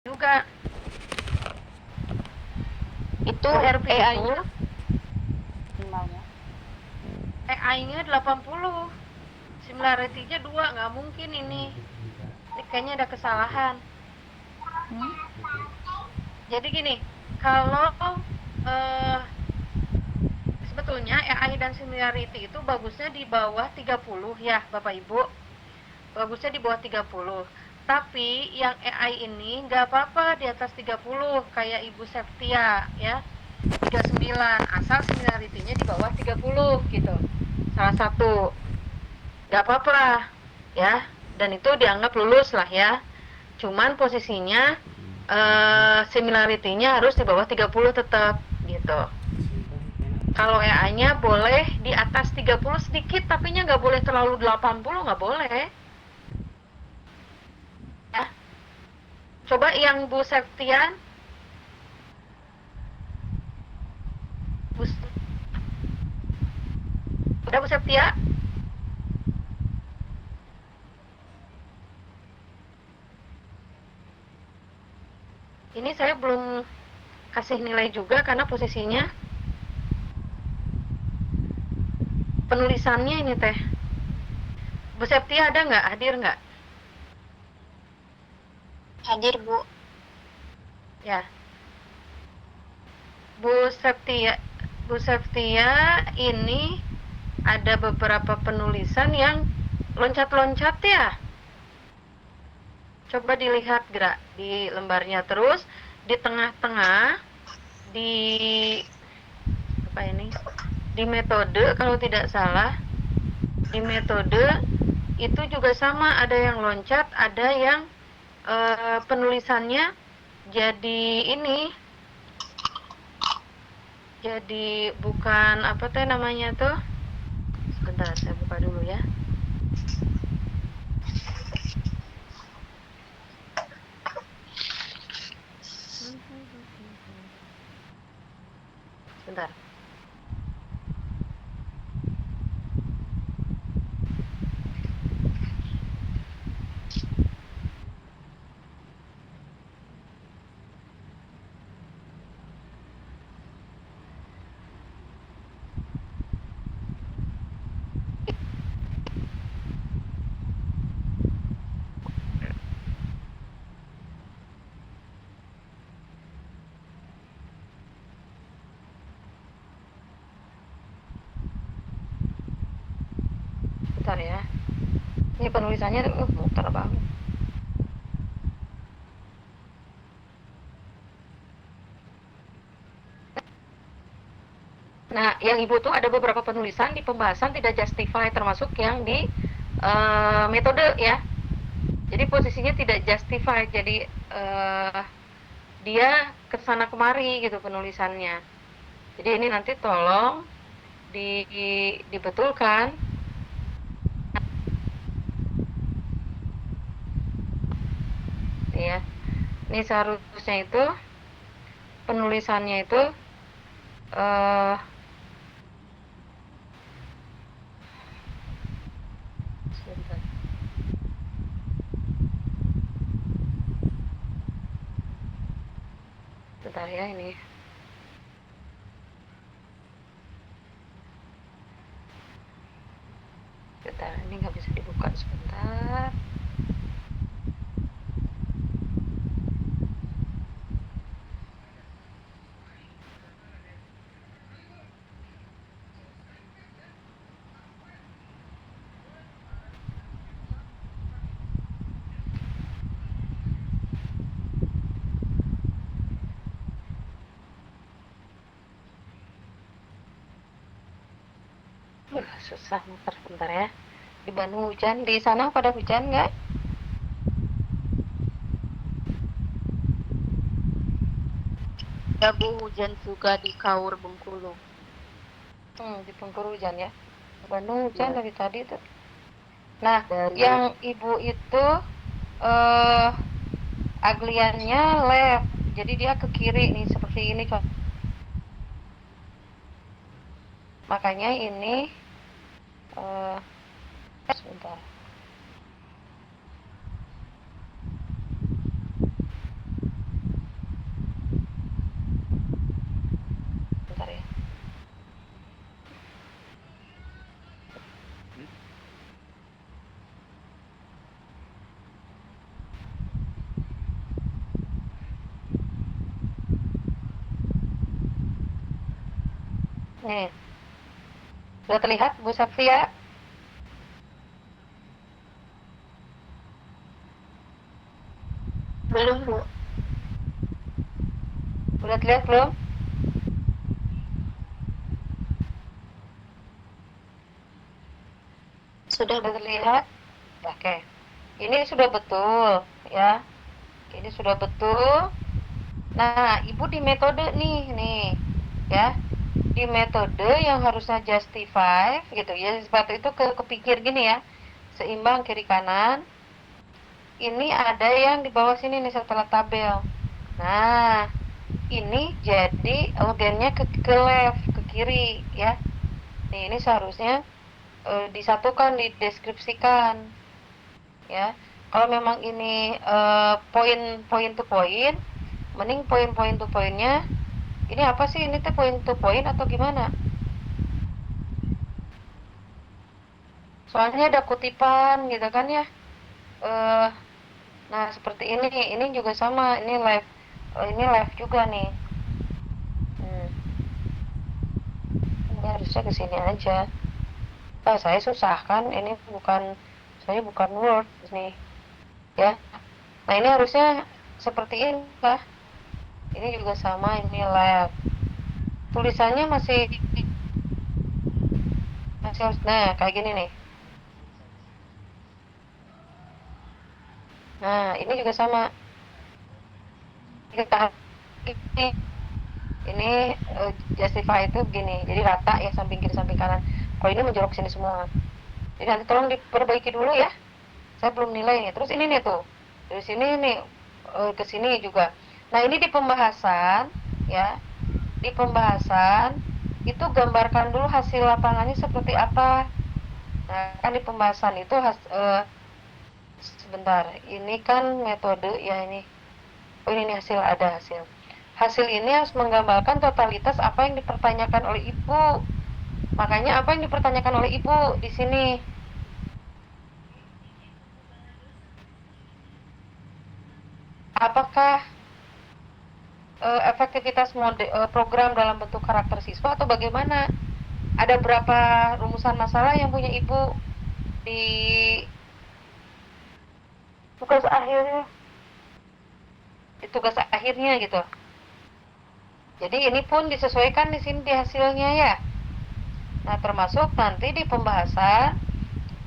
juga. Itu ERP itu AI-nya minimalnya. AI-nya 80. Similarity-nya 2, nggak mungkin ini. Ini kayaknya ada kesalahan. Jadi gini, kalau sebetulnya AI dan similarity itu bagusnya di bawah 30 ya Bapak Ibu. Bagusnya di bawah 30. Tapi yang AI ini nggak apa-apa di atas 30 kayak Ibu Septia ya. 39 asal similarity-nya di bawah 30 gitu. Salah satu. Nggak apa-apa ya. Dan itu dianggap lulus lah ya. Cuman posisinya similarity-nya harus di bawah 30 tetap gitu. Kalau EA-nya boleh di atas 30 sedikit, tapi nya nggak boleh terlalu 80, nggak boleh. Ya. Coba yang Bu Septian. Udah Bu Septia? Ini saya belum kasih nilai juga karena posisinya penulisannya ini teh. Bu Septia ada nggak? Hadir nggak? Hadir, Bu. Ya. Bu Septia ini ada beberapa penulisan yang loncat-loncat ya. Coba dilihat gerak di lembarnya, terus di tengah-tengah di apa ini? Di metode kalau tidak salah, di metode itu juga sama, ada yang loncat, ada yang penulisannya jadi ini, jadi bukan apa teh namanya tuh. Sebentar saya buka dulu ya. Sebentar. Bentar ya. Ini penulisannya muter banget. Nah, yang Ibu tuh ada beberapa penulisan di pembahasan tidak justify, termasuk yang di metode ya. Jadi posisinya tidak justify, jadi dia kesana kemari gitu penulisannya. Jadi ini nanti tolong dibetulkan. Ya, ini seharusnya itu penulisannya itu sebentar. Bentar ya ini. Bentar, ini nggak bisa dibuka sebentar. Susah muter, bentar ya. Di Bandung hujan, di sana pada hujan nggak? Ya, Bu, hujan juga di Kaur Bengkulu. Di Bengkulu hujan ya. Bandung hujan Ya, dari tadi tuh. Nah, dari yang Ibu itu agliannya left. Jadi dia ke kiri nih seperti ini kok. Makanya ini sebentar. Nih, sudah terlihat Bu Safia? Belum, Bu. Sudah terlihat belum? Sudah, Sudah Bu. terlihat? Oke. Ini sudah betul, ya. Ini sudah betul. Nah, Ibu di metode nih, ya. Di metode yang harusnya justify gitu ya, seperti itu kepikir gini ya. Seimbang kiri kanan. Ini ada yang di bawah sini nih setelah tabel. Nah, ini jadi gennya ke left, ke kiri ya. Nih, ini seharusnya disatukan, dideskripsikan ya. Kalau memang ini poin to poin, mending poin to poinnya ini apa sih, ini tuh point to point atau gimana? Soalnya ada kutipan gitu kan ya. eh nah seperti ini juga sama, ini live juga nih. Ini harusnya ke sini aja. Saya susah kan, ini bukan Word nih ya. Nah ini harusnya seperti ini lah. Ini juga sama, ini live. Tulisannya masih masih harus, nah kayak gini nih. Nah ini juga sama. Ini justify itu begini, jadi rata ya, samping kiri samping kanan. Kalau ini menjorok sini semua, jadi nanti tolong diperbaiki dulu ya, saya belum nilai nih. Terus ini nih tuh dari sini nih ke sini juga. Nah ini di pembahasan ya, di pembahasan itu gambarkan dulu hasil lapangannya seperti apa. Nah kan di pembahasan itu sebentar, ini kan metode ya, ini oh ini hasil, ada hasil ini harus menggambarkan totalitas apa yang dipertanyakan oleh ibu. Makanya apa yang dipertanyakan oleh ibu di sini, apakah efektivitas program dalam bentuk karakter siswa atau bagaimana? Ada berapa rumusan masalah yang punya ibu di tugas akhirnya, gitu. Jadi ini pun disesuaikan di sini di hasilnya ya. Nah termasuk nanti di pembahasan.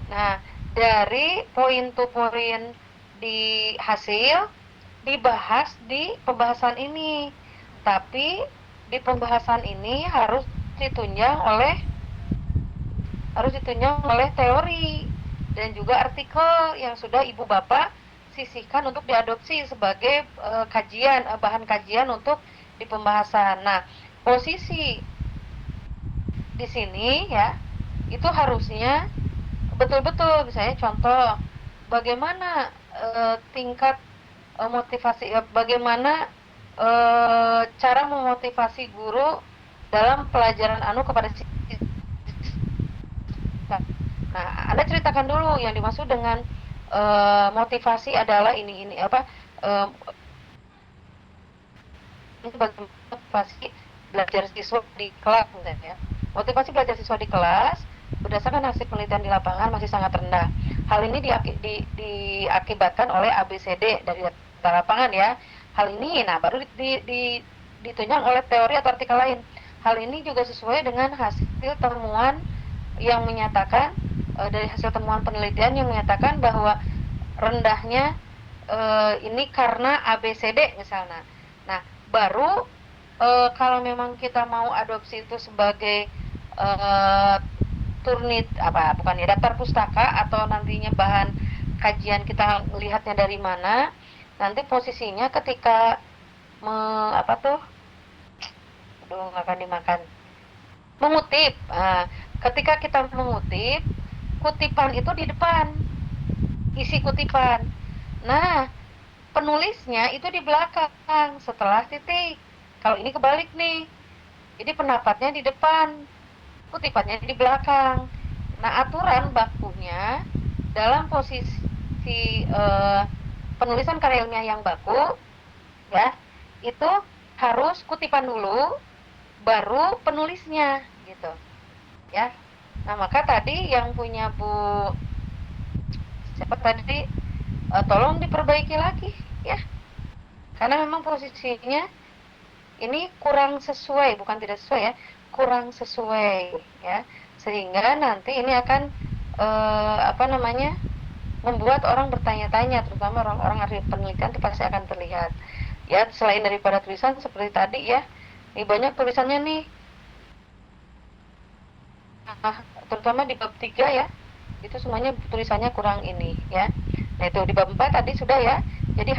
Nah dari point to point di hasil dibahas di pembahasan ini, tapi di pembahasan ini harus ditunjang oleh teori dan juga artikel yang sudah ibu bapak sisihkan untuk diadopsi sebagai bahan kajian untuk di pembahasan. Nah posisi di sini ya itu harusnya betul-betul, misalnya contoh bagaimana tingkat motivasi, bagaimana cara memotivasi guru dalam pelajaran kepada siswa. Nah, Anda ceritakan dulu yang dimaksud dengan motivasi adalah ini apa, ini bagaimana motivasi belajar siswa di kelas misalnya. Motivasi belajar siswa di kelas berdasarkan hasil penelitian di lapangan masih sangat rendah. Hal ini diakibatkan oleh ABCD dari data lapangan ya. Hal ini baru ditunjang oleh teori atau artikel lain. Hal ini juga sesuai dengan hasil temuan yang menyatakan dari hasil temuan penelitian yang menyatakan bahwa rendahnya ini karena ABCD misalnya. Nah, baru kalau memang kita mau adopsi itu sebagai turnit bukan ya, daftar pustaka atau nantinya bahan kajian kita melihatnya dari mana, nanti posisinya ketika nggak akan dimakan, mengutip. Ketika kita mengutip, kutipan itu di depan, isi kutipan. Nah penulisnya itu di belakang setelah titik. Kalau ini kebalik nih, jadi pendapatnya di depan, kutipannya di belakang. Nah aturan bakunya dalam posisi penulisan karya ilmiah yang baku ya, itu harus kutipan dulu baru penulisnya gitu ya. Nah, maka tadi yang punya Bu siapa tadi, tolong diperbaiki lagi ya, karena memang posisinya ini kurang sesuai, bukan tidak sesuai ya, kurang sesuai ya, sehingga nanti ini akan apa namanya, membuat orang bertanya-tanya, terutama orang-orang ahli penelitian itu pasti akan terlihat ya. Selain daripada tulisan seperti tadi ya, ini banyak tulisannya nih, terutama di bab 3 ya, itu semuanya tulisannya kurang ini ya. Nah, itu di bab 4 tadi sudah ya. Jadi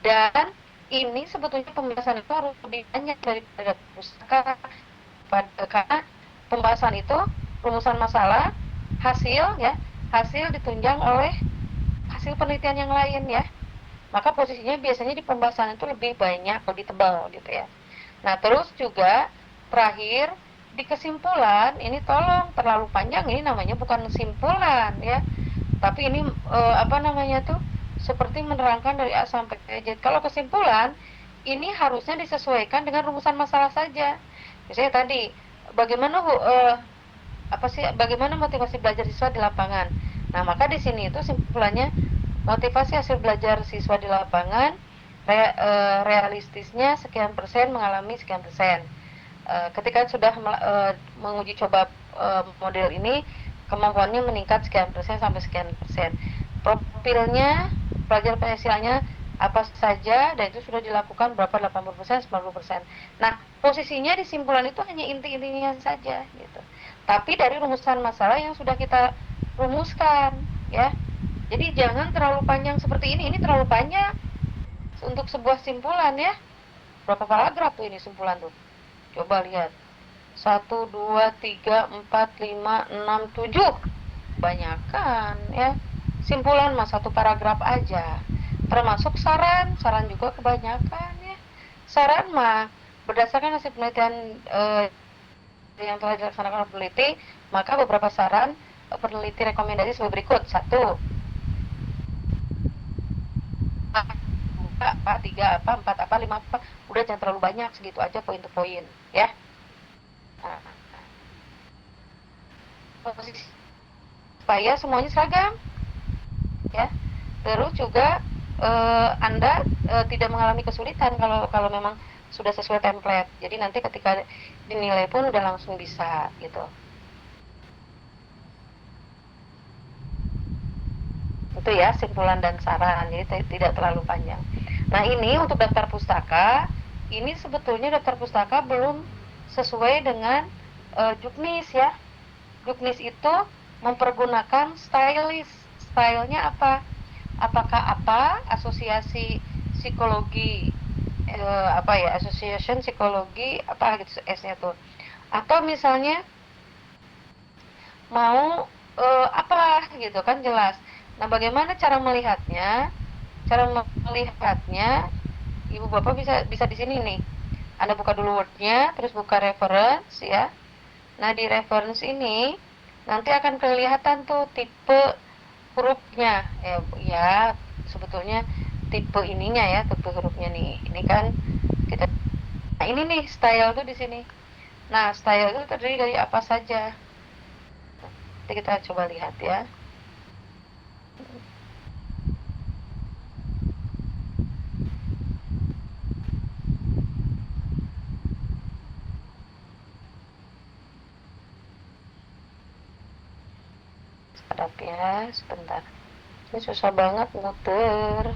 dan ini sebetulnya pembahasan itu harus lebih banyak daripada pustaka, karena pembahasan itu rumusan masalah, hasil ya, hasil ditunjang oleh hasil penelitian yang lain ya. Maka posisinya biasanya di pembahasan itu lebih banyak, lebih tebal gitu ya. Nah, terus juga terakhir di kesimpulan ini tolong terlalu panjang, ini namanya bukan kesimpulan ya, tapi ini apa namanya tuh, seperti menerangkan dari A sampai Z. Kalau kesimpulan ini harusnya disesuaikan dengan rumusan masalah saja. Misalnya tadi bagaimana apa sih, bagaimana motivasi belajar siswa di lapangan. Nah, maka di sini itu simpulannya motivasi hasil belajar siswa di lapangan realistisnya sekian persen mengalami sekian persen. Ketika sudah menguji coba model ini, kemampuannya meningkat sekian persen sampai sekian persen. Profilnya pelajar Pancasilanya apa saja, dan itu sudah dilakukan berapa, 80%, 90%. Nah, posisinya di simpulan itu hanya inti-intinya saja gitu. Tapi dari rumusan masalah yang sudah kita rumuskan ya. Jadi jangan terlalu panjang seperti ini terlalu panjang untuk sebuah simpulan ya. Berapa paragraf tuh ini simpulan tuh? Coba lihat. 1, 2, 3, 4, 5, 6, 7. Banyakan ya. Simpulan mah satu paragraf aja. Termasuk saran juga kebanyakan ya. Saran mah berdasarkan hasil penelitian yang telah dilaksanakan oleh peneliti, maka beberapa saran peneliti rekomendasi sebagai berikut. 1, 2, apa, 3, apa, 4, apa, 5, apa. Udah, jangan terlalu banyak, segitu aja poin to poin ya. Nah, posisi supaya semuanya seragam ya. Terus juga Anda tidak mengalami kesulitan kalau memang sudah sesuai template. Jadi nanti ketika dinilai pun udah langsung bisa gitu. Itu ya simpulan dan saran, jadi tidak terlalu panjang. Nah, ini untuk daftar pustaka, ini sebetulnya daftar pustaka belum sesuai dengan Juknis ya. Juknis itu mempergunakan stylist. Stylenya apa? Apakah apa? Asosiasi psikologi apa ya? Association psikologi apa gitu S-nya tuh. Atau misalnya mau apa gitu kan, jelas. Nah, bagaimana cara melihatnya? Cara melihatnya, Ibu Bapak bisa bisa di sini nih. Anda buka dulu Word-nya, terus buka reference ya. Nah, di reference ini nanti akan kelihatan tuh tipe hurufnya. Ya, sebetulnya tipe ininya ya, tipe hurufnya nih. Ini kan kita, nah ini nih style tuh di sini. Nah, style itu terdiri dari apa saja? Nanti kita coba lihat ya. Sedap ya, sebentar. Ini susah banget muter.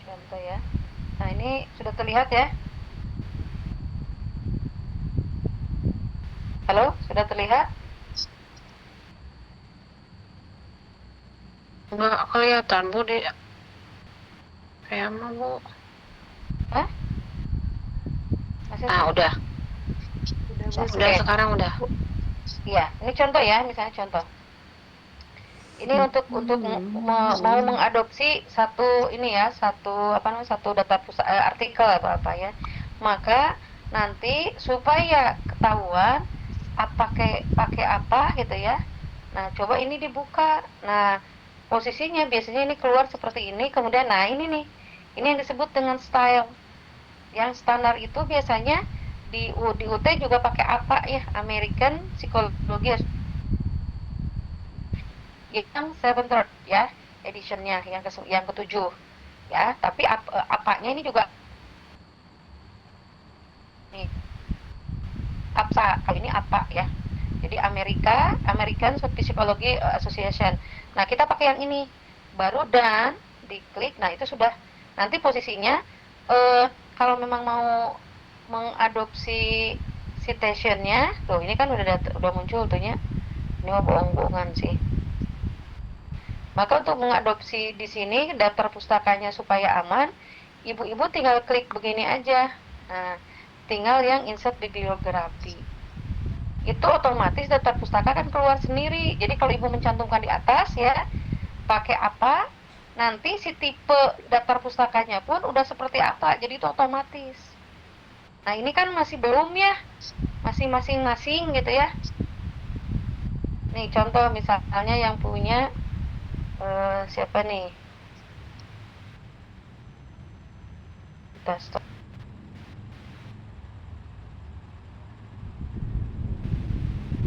contoh ya. Nah, ini sudah terlihat ya. Halo, sudah terlihat? Nggak kelihatan Bu di saya mah Bu. Hah? Masih Udah. Sudah, Udah oke. sekarang udah. Iya, ini contoh ya, misalnya contoh. Ini untuk mau mengadopsi satu ini ya, satu data pusat artikel atau apa ya. Maka nanti supaya ketahuan pakai apa gitu ya. Nah, coba ini dibuka. Nah, posisinya biasanya ini keluar seperti ini, kemudian nah ini nih. Ini yang disebut dengan style. Yang standar itu biasanya di UT juga pakai apa ya, American Psychology yang 7th ya, editionnya yang ketujuh ya. Tapi apanya ini juga nih, APSA kali ini apa ya. Jadi American Psychology Association. Nah, kita pakai yang ini baru dan diklik. Nah, itu sudah nanti posisinya kalau memang mau mengadopsi citationnya tuh, ini kan udah muncul tuhnya. Ini mah bohong-bohongan sih. Maka untuk mengadopsi di sini daftar pustakanya supaya aman, ibu-ibu tinggal klik begini aja. Nah, tinggal yang insert bibliografi. Itu otomatis daftar pustaka kan keluar sendiri. Jadi kalau ibu mencantumkan di atas ya, pakai apa, nanti si tipe daftar pustakanya pun udah seperti apa. Jadi itu otomatis. Nah, ini kan masih belum ya, masih masing-masing gitu ya. Nih contoh misalnya yang punya siapa nih? Kita stop.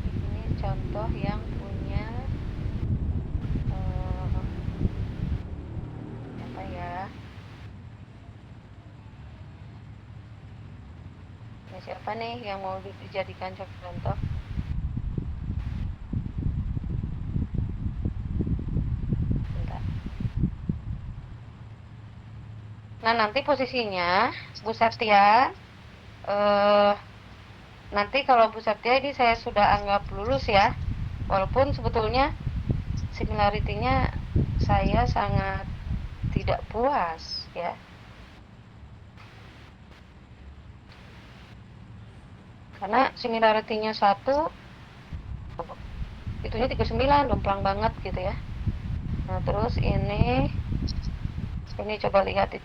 Ini contoh yang punya apa ya? Ini siapa nih yang mau dijadikan contoh? Bentar. Nah, nanti posisinya Bu Septia nanti kalau Bu Septia ini saya sudah anggap lulus ya, walaupun sebetulnya similarity-nya saya sangat tidak puas ya, karena similarity-nya 1 itunya 39, jomplang banget gitu ya. Nah, terus ini coba lihat di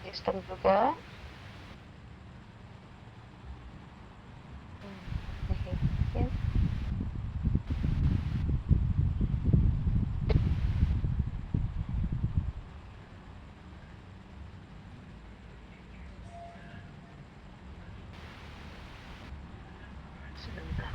sistem juga. Sebentar.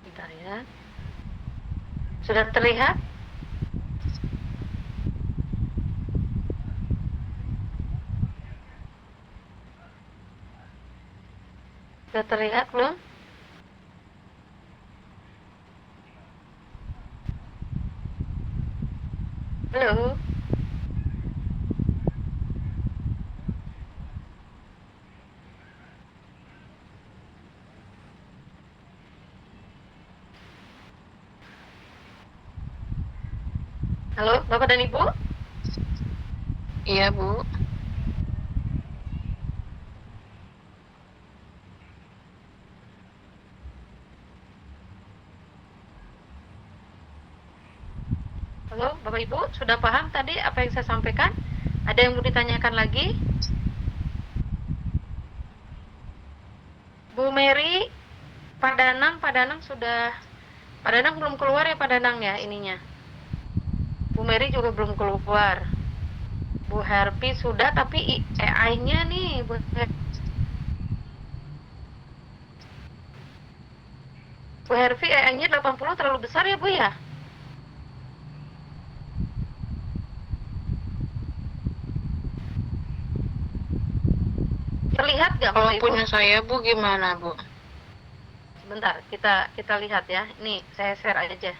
Bentar ya. Sudah terlihat? Sudah terlihat belum? Halo? Halo, Bapak dan Ibu? Iya Bu. Halo, Bapak Ibu, sudah paham tadi apa yang saya sampaikan? Ada yang mau ditanyakan lagi? Bu Mary, Pak Danang belum keluar ya Pak Danang ya ininya. Bu Mary juga belum keluar. Bu Herpi sudah, tapi AI-nya nih Bu Herpi AI-nya 80 terlalu besar ya Bu ya? Terlihat nggak Kalau Bapak Ibu? punya saya Bu gimana Bu? Sebentar, kita lihat ya. Nih, saya share aja.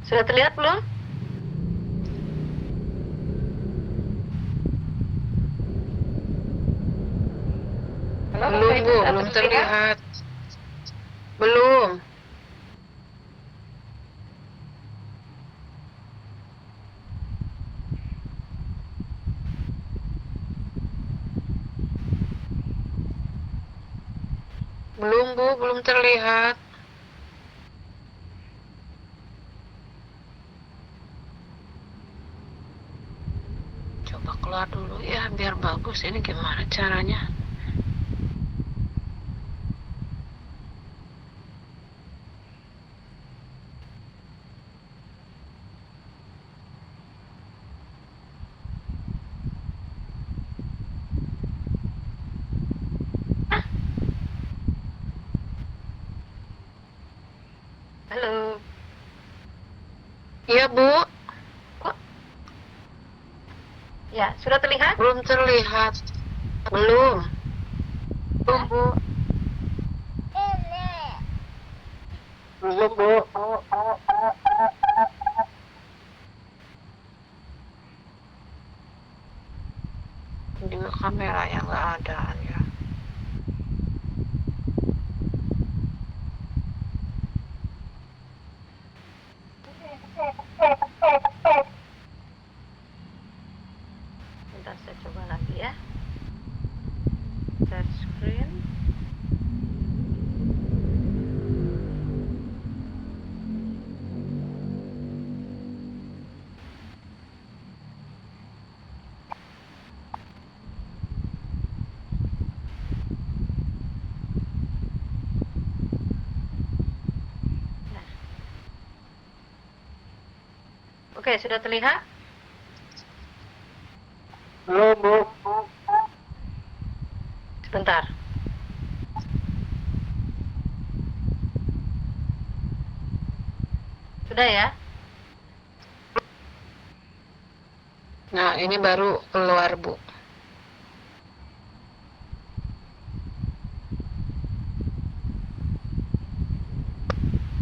Sudah terlihat belum? Halo, Belum Bapak Ibu, Bu, sudah belum terlihat. Belum. Belum Bu, belum terlihat. Coba keluar dulu ya biar bagus. Ini gimana caranya? Halo. Iya Bu, Ya, sudah terlihat? belum terlihat. Belum. Belum Bu. Belum Bu. Juga kamera yang nggak ada ya. Bentar, saya coba lagi ya. Share screen. Nah. Oke, sudah terlihat? Belum Bu. Sebentar. Sudah ya? Nah ini baru keluar Bu.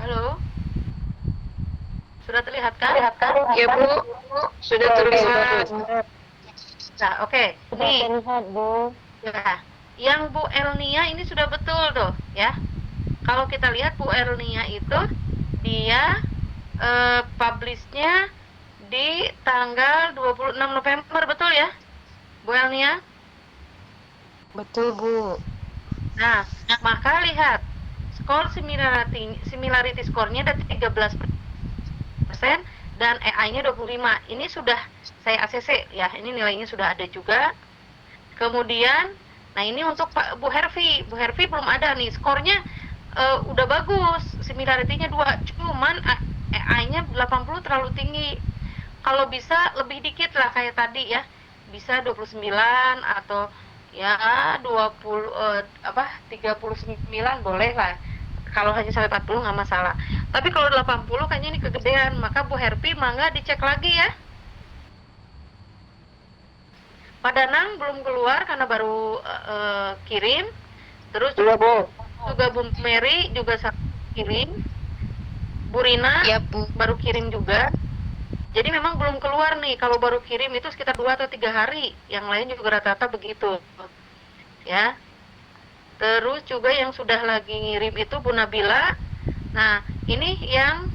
Halo? Sudah terlihat kan? Ya Bu, sudah terlihat. Nah, oke. Nih, Terlihat Bu. ya. Yang Bu Elnia ini sudah betul tuh, ya. Kalau kita lihat Bu Elnia itu dia publish-nya di tanggal 26 November, betul ya? Bu Elnia? Betul Bu. Nah, maka lihat skor similarity skornya ada 13% dan AI-nya 25. Ini sudah saya ACC ya, ini nilainya sudah ada juga. Kemudian, nah ini untuk Pak Bu Hervi. Bu Hervi belum ada nih, skornya udah bagus, similarity-nya 2, cuman AI-nya 80 terlalu tinggi. Kalau bisa lebih dikit lah kayak tadi ya. Bisa 29 atau ya 39 boleh lah. Kalau hanya sampai 40 nggak masalah. Tapi kalau 80 kayaknya ini kegedean, maka Bu Herpi mangga dicek lagi ya. Pak Danang belum keluar karena baru kirim. Terus juga Bu Mary juga kirim. Bu Rina Ya Bu. baru kirim juga. Jadi memang belum keluar nih. Kalau baru kirim itu sekitar 2 atau 3 hari. Yang lain juga rata-rata begitu. Ya. Terus juga yang sudah lagi ngirim itu Bu Nabila. Nah, ini yang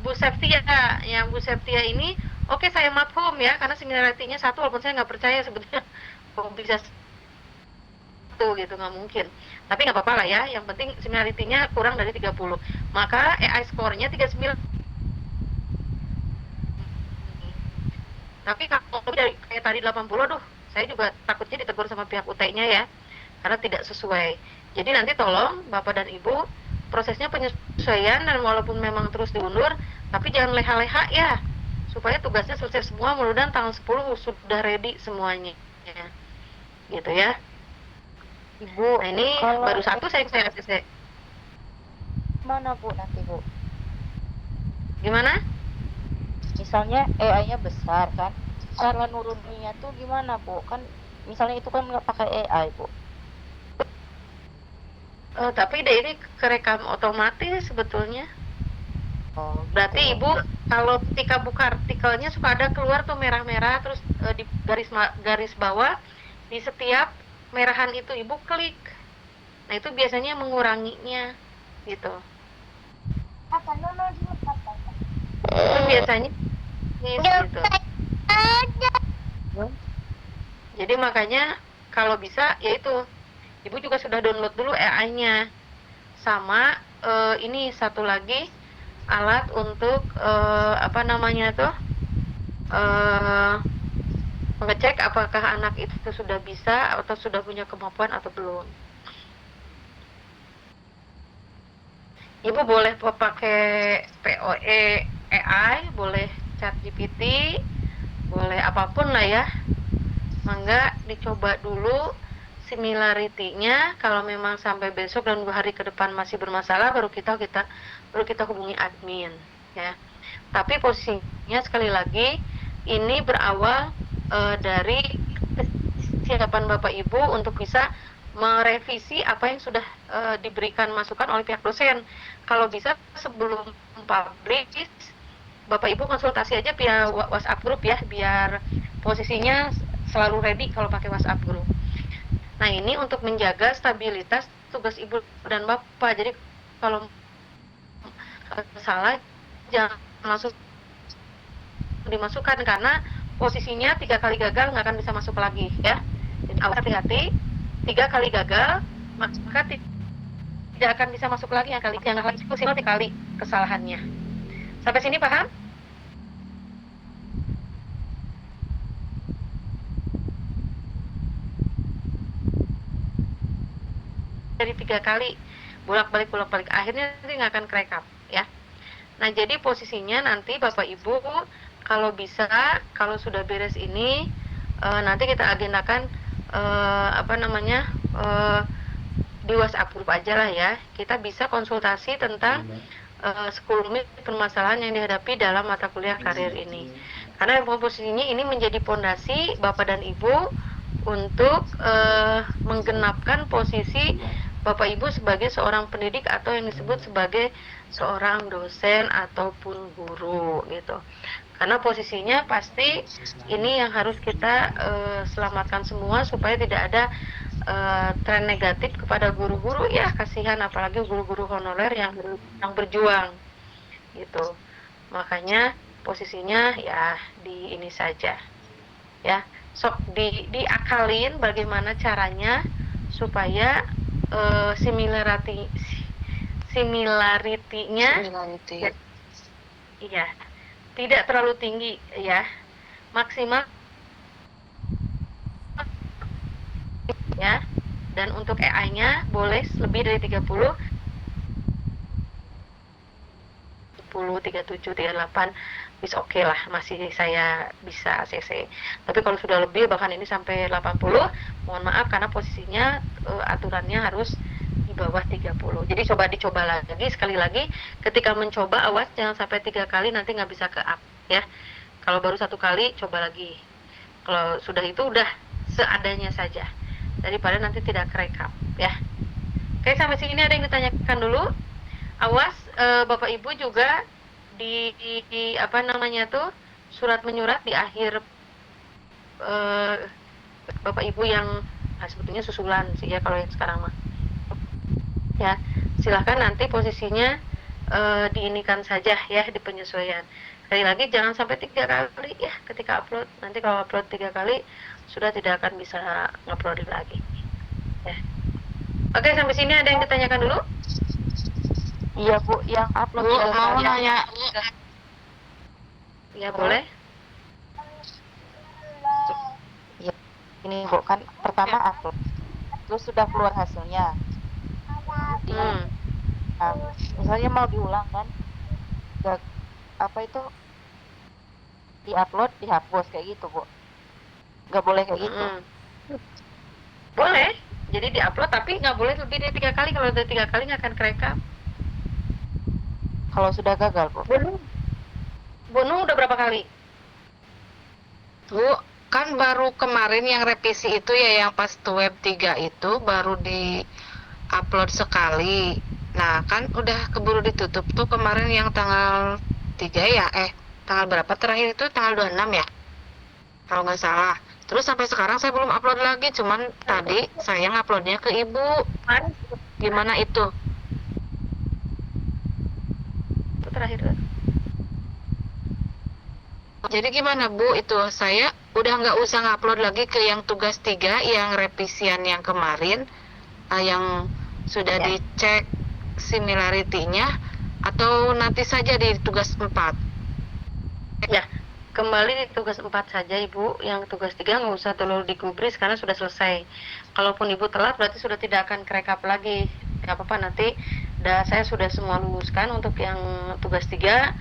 Bu Septia. Yang Bu Septia ini, oke saya mafhum ya, karena similarity-nya 1, walaupun saya nggak percaya sebenarnya kok bisa 1 gitu, nggak mungkin. Tapi nggak apa-apa lah ya, yang penting similarity-nya kurang dari 30. Maka AI score-nya 39. Tapi kalau dari kayak tadi 80, aduh, saya juga takutnya ditegur sama pihak UT-nya ya, karena tidak sesuai. Jadi nanti tolong Bapak dan Ibu prosesnya penyesuaian, dan walaupun memang terus diundur, tapi jangan leha-leha ya, supaya tugasnya selesai semua, mudah-mudahan tanggal 10 sudah ready semuanya ya. Gitu ya. Ibu, Nah ini kalau baru satu saya ACC. mana Bu nanti Bu? Gimana? Misalnya AI-nya besar kan, cara nurunnya tuh gimana Bu? Kan misalnya itu kan nggak pakai AI Bu. Tapi deh ini kerekam otomatis sebetulnya. Oh, Berarti gitu. Ibu kalau ketika buka artikelnya suka ada keluar tuh merah-merah, terus di garis bawah di setiap merahan itu Ibu klik. Nah itu biasanya menguranginya gitu. Itu biasanya gitu. Jadi makanya kalau bisa yaitu Ibu juga sudah download dulu AI-nya. Sama ini satu lagi alat untuk apa namanya tuh mengecek apakah anak itu sudah bisa atau sudah punya kemampuan atau belum. Ibu boleh pakai POE AI, boleh ChatGPT, boleh apapun lah ya. Mangga dicoba dulu similarity-nya. Kalau memang sampai besok dan 2 hari ke depan masih bermasalah, baru kita hubungi admin ya. Tapi posisinya sekali lagi ini berawal dari kesiapan Bapak Ibu untuk bisa merevisi apa yang sudah diberikan masukan oleh pihak dosen. Kalau bisa sebelum publish, Bapak Ibu konsultasi aja via WhatsApp group ya, biar posisinya selalu ready kalau pakai WhatsApp group. Nah ini untuk menjaga stabilitas tugas Ibu dan Bapak. Jadi kalau salah jangan langsung dimasukkan, karena posisinya 3 kali gagal nggak akan bisa masuk lagi ya. Jadi awas, hati-hati, 3 kali gagal maka tidak akan bisa masuk lagi yang kali kali kesalahannya. Sampai sini paham? Dari 3 kali bolak-balik akhirnya nanti nggak akan kerekap ya. Nah jadi posisinya nanti Bapak Ibu kalau bisa, kalau sudah beres ini nanti kita agendakan di WhatsApp group aja lah ya. Kita bisa konsultasi tentang 10 menit permasalahan yang dihadapi dalam mata kuliah karir ini. Karena posisinya ini menjadi pondasi Bapak dan Ibu untuk menggenapkan posisi Bapak Ibu sebagai seorang pendidik atau yang disebut sebagai seorang dosen ataupun guru gitu. Karena posisinya pasti ini yang harus kita selamatkan semua supaya tidak ada tren negatif kepada guru-guru ya, kasihan apalagi guru-guru honorer yang berjuang gitu. Makanya posisinya ya di ini saja ya, sok diakalin bagaimana caranya supaya similarity-nya iya tidak terlalu tinggi ya, maksimal ya. Dan untuk AI-nya boleh lebih dari 30, 37, 38 is oke lah, masih saya bisa CC. Tapi kalau sudah lebih, bahkan ini sampai 80, mohon maaf karena posisinya aturannya harus di bawah 30. Jadi dicoba lagi, sekali lagi ketika mencoba awas jangan sampai 3 kali, nanti nggak bisa ke up ya. Kalau baru 1 kali coba lagi, kalau sudah itu udah seadanya saja daripada nanti tidak kerekap ya. Oke, sampai sini ada yang ditanyakan dulu? Awas Bapak Ibu juga di apa namanya tuh surat menyurat di akhir Bapak Ibu yang sebetulnya susulan sih ya kalau yang sekarang mah ya, silahkan nanti posisinya diinikan saja ya di penyesuaian. Sekali lagi jangan sampai 3 kali ya ketika upload. Nanti kalau upload 3 kali sudah tidak akan bisa ngupload lagi ya. Oke, sampai sini ada yang ditanyakan dulu? Iya Bu, yang upload Bu, mau nanya. Ya boleh. Ya. Ini Bu, kan pertama upload, terus sudah keluar hasilnya. Hmm. Nah, misalnya mau diulang kan, gak, apa itu, diupload, dihapus kayak gitu Bu. Nggak boleh kayak gitu. Mm-mm. Boleh. Jadi diupload tapi nggak boleh lebih dari 3 kali. Kalau dari 3 kali nggak akan kerekam. Kalau sudah gagal Bu. Bunung udah berapa kali? Bu, kan baru kemarin yang revisi itu ya, yang pas web 3 itu baru di upload sekali. Nah, kan udah keburu ditutup tuh kemarin yang tanggal 3 ya, tanggal berapa terakhir itu, tanggal 26 ya? Kalau nggak salah. Terus sampai sekarang saya belum upload lagi, cuman tadi saya nguploadnya ke ibu. Gimana itu? Itu terakhir. Jadi gimana Bu, itu saya udah nggak usah ngupload lagi ke yang tugas 3, yang revisian yang kemarin, yang sudah Ya. dicek similarity-nya, atau nanti saja di tugas 4? Ya, kembali di tugas 4 saja Ibu. Yang tugas 3 nggak usah terlalu digubris karena sudah selesai. Kalaupun Ibu telat berarti sudah tidak akan kerekap lagi. Nggak apa-apa, nanti saya sudah semua luluskan untuk yang tugas 3.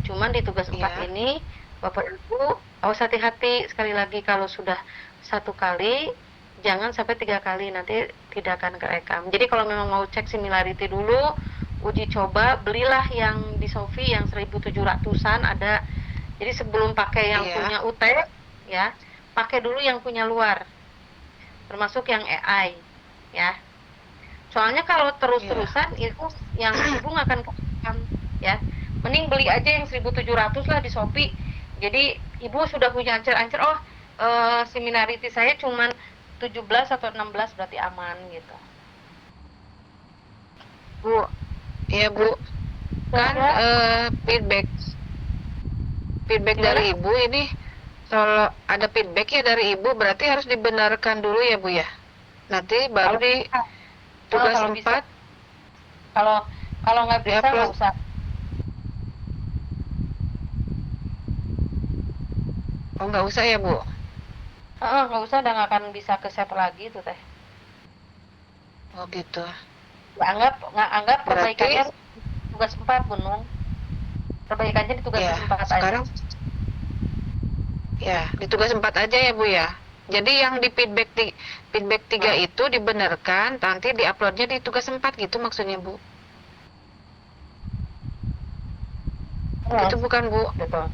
Cuman di tugas 4 Ya. ini Bapak Ibu awas hati-hati, sekali lagi kalau sudah 1 kali jangan sampai 3 kali, nanti tidak akan kerekam. Jadi kalau memang mau cek similarity dulu, uji coba, belilah yang di Shopee yang 1.700-an ada. Jadi sebelum pakai yang Iya. punya UT ya, pakai dulu yang punya luar, termasuk yang AI ya. Soalnya kalau terus-terusan itu yang Ibu nggak akan kerekam ya. Mending beli aja yang 1.700 lah di Shopee. Jadi Ibu sudah punya ancer-ancer, oh similarity saya cuman 17 atau 16 berarti aman gitu. Bu, Iya Bu, kan feedback Gimana? dari ibu ini, kalau ada feedback ya dari ibu berarti harus dibenarkan dulu ya Bu ya. Nanti baru di tugas kalau bisa. 4 Kalau nggak bisa Di-upload. nggak usah. Oh, nggak usah ya Bu? Nggak usah, udah nggak akan bisa ke save lagi tuh teh. Oh gitu. Nggak anggap Berarti- perbaikannya tugas 4 Bunung. Perbaikannya di tugas Ya, 4 sekarang aja. ya di tugas 4 aja ya Bu ya. Jadi yang di feedback 3 itu dibenarkan, nanti diuploadnya di tugas 4 gitu maksudnya Bu. Itu bukan Bu? Betul.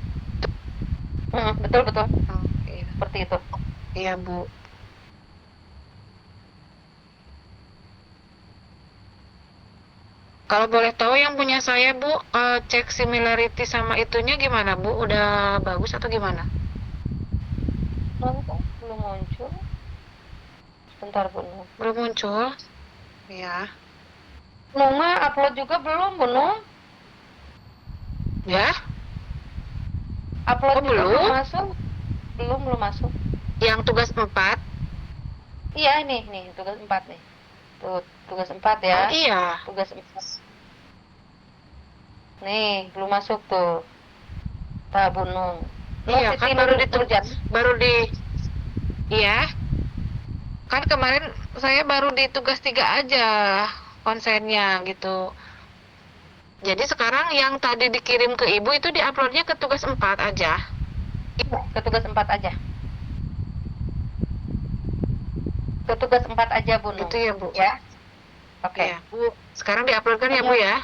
Betul. Oh, iya. Seperti itu. Iya Bu. Kalau boleh tahu yang punya saya Bu, cek similarity sama itunya gimana Bu? Udah bagus atau gimana? Belum muncul. Sebentar Bunung. Belum muncul? Ya. Bunga upload juga belum Bunung? Ya? Upload Oh, juga belum? belum masuk. Belum masuk. Yang tugas 4? Iya nih tugas 4 nih. Tuh, tugas 4 ya. Oh, iya. Tugas 4. Nih, belum masuk tuh. Tak Bunung. Iya, kan baru di iya. Kan kemarin saya baru di tugas 3 aja konsennya gitu. Jadi sekarang yang tadi dikirim ke ibu itu diuploadnya ke tugas 4 aja. Ke tugas 4 aja. Ke tugas 4 aja Bunung. Gitu ya Bu. Ya. Oke. Iya, Bu. Sekarang diuploadkan ya Bu ya.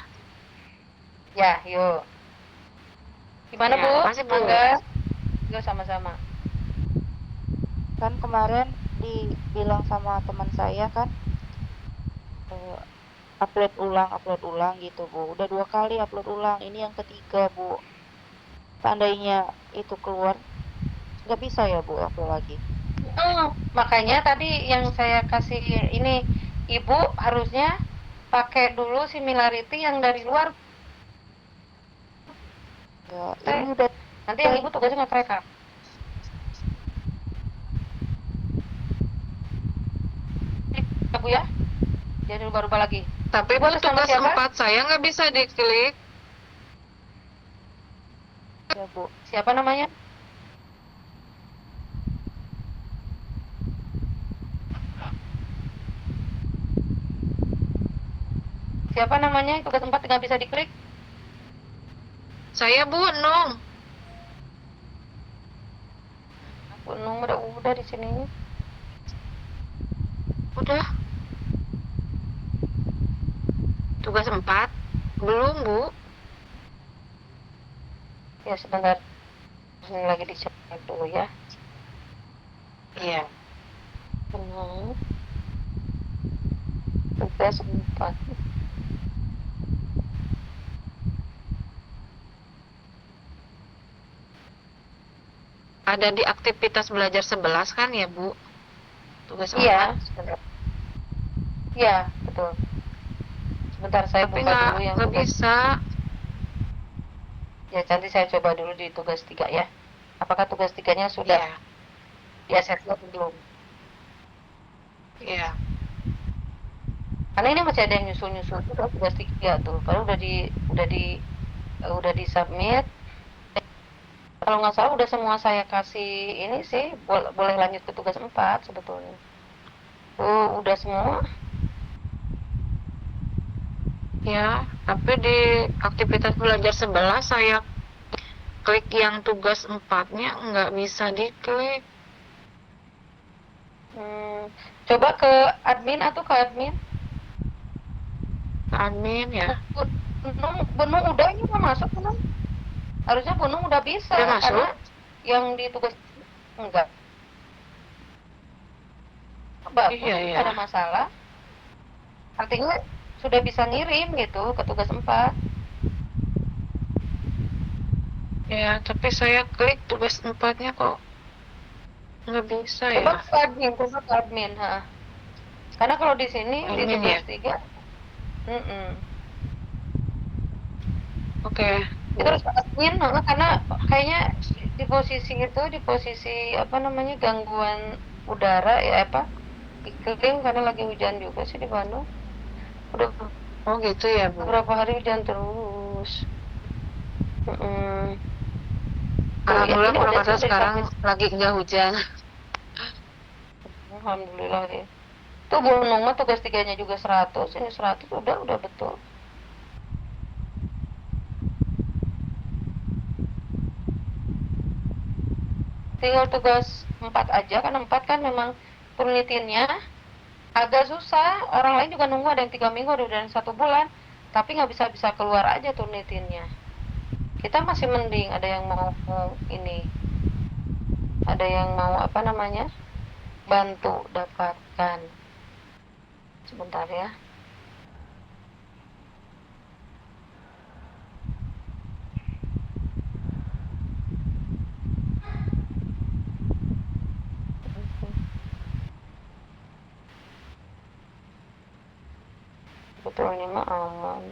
Ya, yuk. Gimana Ya, Bu? makasih, Bu. Mangga. Yuk sama-sama. kan kemarin dibilang sama teman saya kan, upload ulang gitu Bu. Udah 2 kali upload ulang, ini yang ketiga Bu. Seandainya itu keluar, nggak bisa ya Bu upload lagi? Makanya tadi yang saya kasih ini, Ibu harusnya pakai dulu similarity yang dari luar. Nggak, ini udah Nanti yang Ibu tugasnya nggak kerekam. Bu ya. Jadi rubah-rubah lagi. Tapi Bu, Boleh sama tugas siapa? 4 saya nggak bisa diklik. ya Bu. Siapa namanya? Siapa namanya? Tugas 4 nggak bisa diklik. Saya Bu Nung. Gunung udah di sini. Udah. Tugas 4 belum Bu. Ya sebentar. Ini lagi dicek dulu ya. Iya. Gunung. Tugas 4. Ada di aktivitas belajar 11 kan ya Bu? Tugas 4. Iya, sebentar. Iya, betul. Sebentar saya Tapi buka dulu yang nggak tugas. bisa. Ya, nanti saya coba dulu di tugas 3 ya. Apakah tugas 3-nya sudah Iya. di-accept atau belum? Iya. Karena ini masih ada yang nyusul-nyusul juga tugas 3 tuh. Padahal udah di submit. Kalau nggak salah udah semua saya kasih ini sih, boleh lanjut ke tugas 4 sebetulnya. Udah semua. Ya, tapi di aktivitas belajar 11 saya klik yang tugas 4-nya nggak bisa diklik. Coba ke admin atau ke admin. Admin ya. Bunung udah ini udah masuk Bunung. Harusnya Bunung udah bisa Udah masuk? karena yang di tugas enggak. Bagus, Iya, iya. ada masalah. Artinya sudah bisa ngirim gitu ke tugas 4. Ya, tapi saya klik tugas 4-nya kok nggak bisa Coba ya. ke admin, ha. Karena kalau di sini di Admin tugas ya? 3, Oke. itu harus ke admin, karena kayaknya di posisi apa namanya gangguan udara ya apa iklim karena lagi hujan juga sih di Bandung. Udah Oh gitu ya Bu. beberapa hari hujan terus. Alhamdulillah ini Purwakarta udah sekarang sampai- lagi nggak hujan. Alhamdulillah ya. Tuh Bunung mah tugas 3-nya juga 100, ini 100 udah betul. Tinggal tugas 4 aja kan 4 kan memang penelitiannya agak susah. Orang lain juga nunggu, ada yang 3 minggu, ada yang 1 bulan, tapi nggak bisa keluar aja turnitinnya. Kita masih mending ada yang mau ini, ada yang mau apa namanya bantu dapatkan. Sebentar ya. Betul ini mah aman.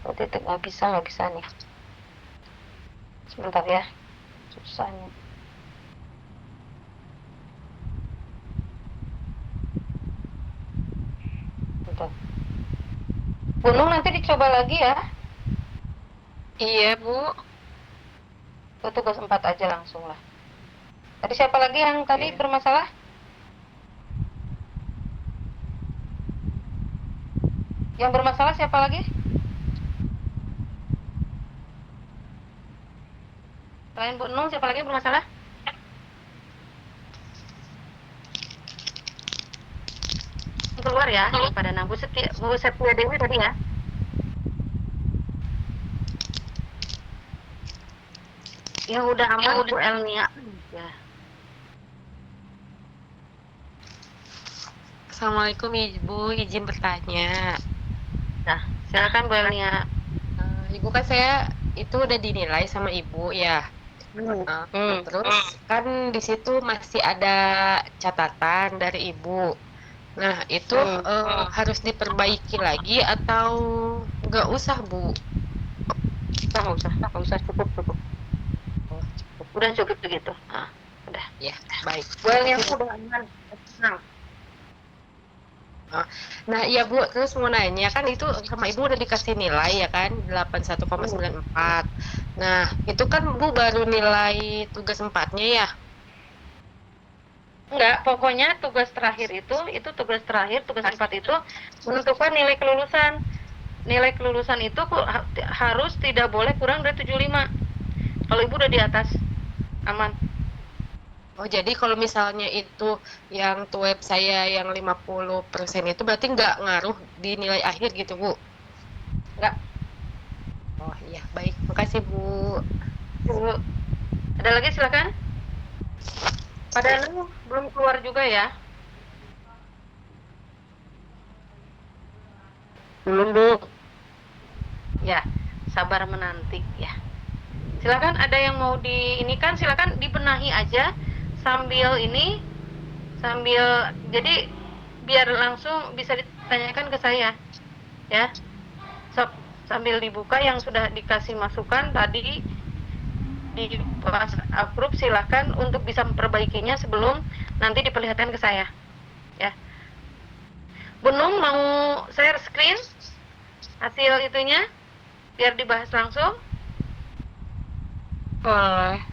Kok titik nggak bisa nih. Sebentar ya, susah nih. Bentar. Gunung nanti dicoba lagi ya. Iya, Bu. Ke tugas 4 aja langsung lah. Tadi siapa lagi yang tadi Iya. bermasalah? Yang bermasalah siapa lagi? Selain Bu Nung, siapa lagi yang bermasalah? Keluar ya, pada Bu Setia Dewi tadi ya. Yang udah aman Bu Elnia. Ya. Assalamualaikum Ibu, izin bertanya. Nah, silakan Bu Elnia. Ibu kan saya itu udah dinilai sama Ibu ya. Terus kan di situ masih ada catatan dari Ibu. Nah, itu harus diperbaiki lagi atau nggak usah, Bu? Nggak usah, cukup. Oh, Udah cukup begitu. Nah, udah. ya, baik. Bu Elnia udah aman. Tenang. Nah, iya Bu, terus mau nanya kan itu sama Ibu udah dikasih nilai ya kan 81,94. Nah, itu kan Bu baru nilai tugas 4-nya ya. Enggak, pokoknya tugas terakhir itu tugas terakhir, tugas 4 itu menentukan nilai kelulusan. Nilai kelulusan itu harus tidak boleh kurang dari 75. Kalau Ibu udah di atas, aman. Oh, jadi kalau misalnya itu yang web saya yang 50% itu berarti nggak ngaruh di nilai akhir gitu, Bu? Enggak. Oh iya, baik. Makasih, Bu. Bu. Ada lagi silakan. Padahal belum keluar juga ya. Belum, Bu. Ya, sabar menanti ya. Silakan ada yang mau kan silakan dibenahi aja sambil jadi biar langsung bisa ditanyakan ke saya ya. Sambil dibuka yang sudah dikasih masukan tadi di pas approve, silakan untuk bisa memperbaikinya sebelum nanti diperlihatkan ke saya ya. Bu Nung mau share screen hasil itunya biar dibahas langsung. Boleh.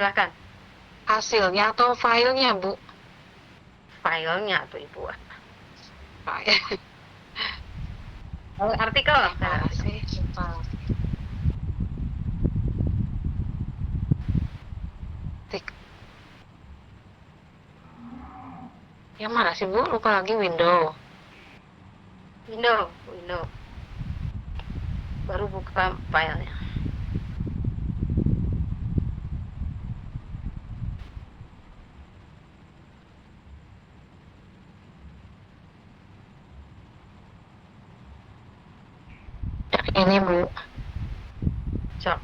Silakan. Hasilnya atau filenya, Bu? Filenya tuh Ibu. File. Artikel. Mana sih? Lupa. Yang mana sih, Bu? Lupa lagi window. Window. Baru buka filenya. Ini, Bu. Cok.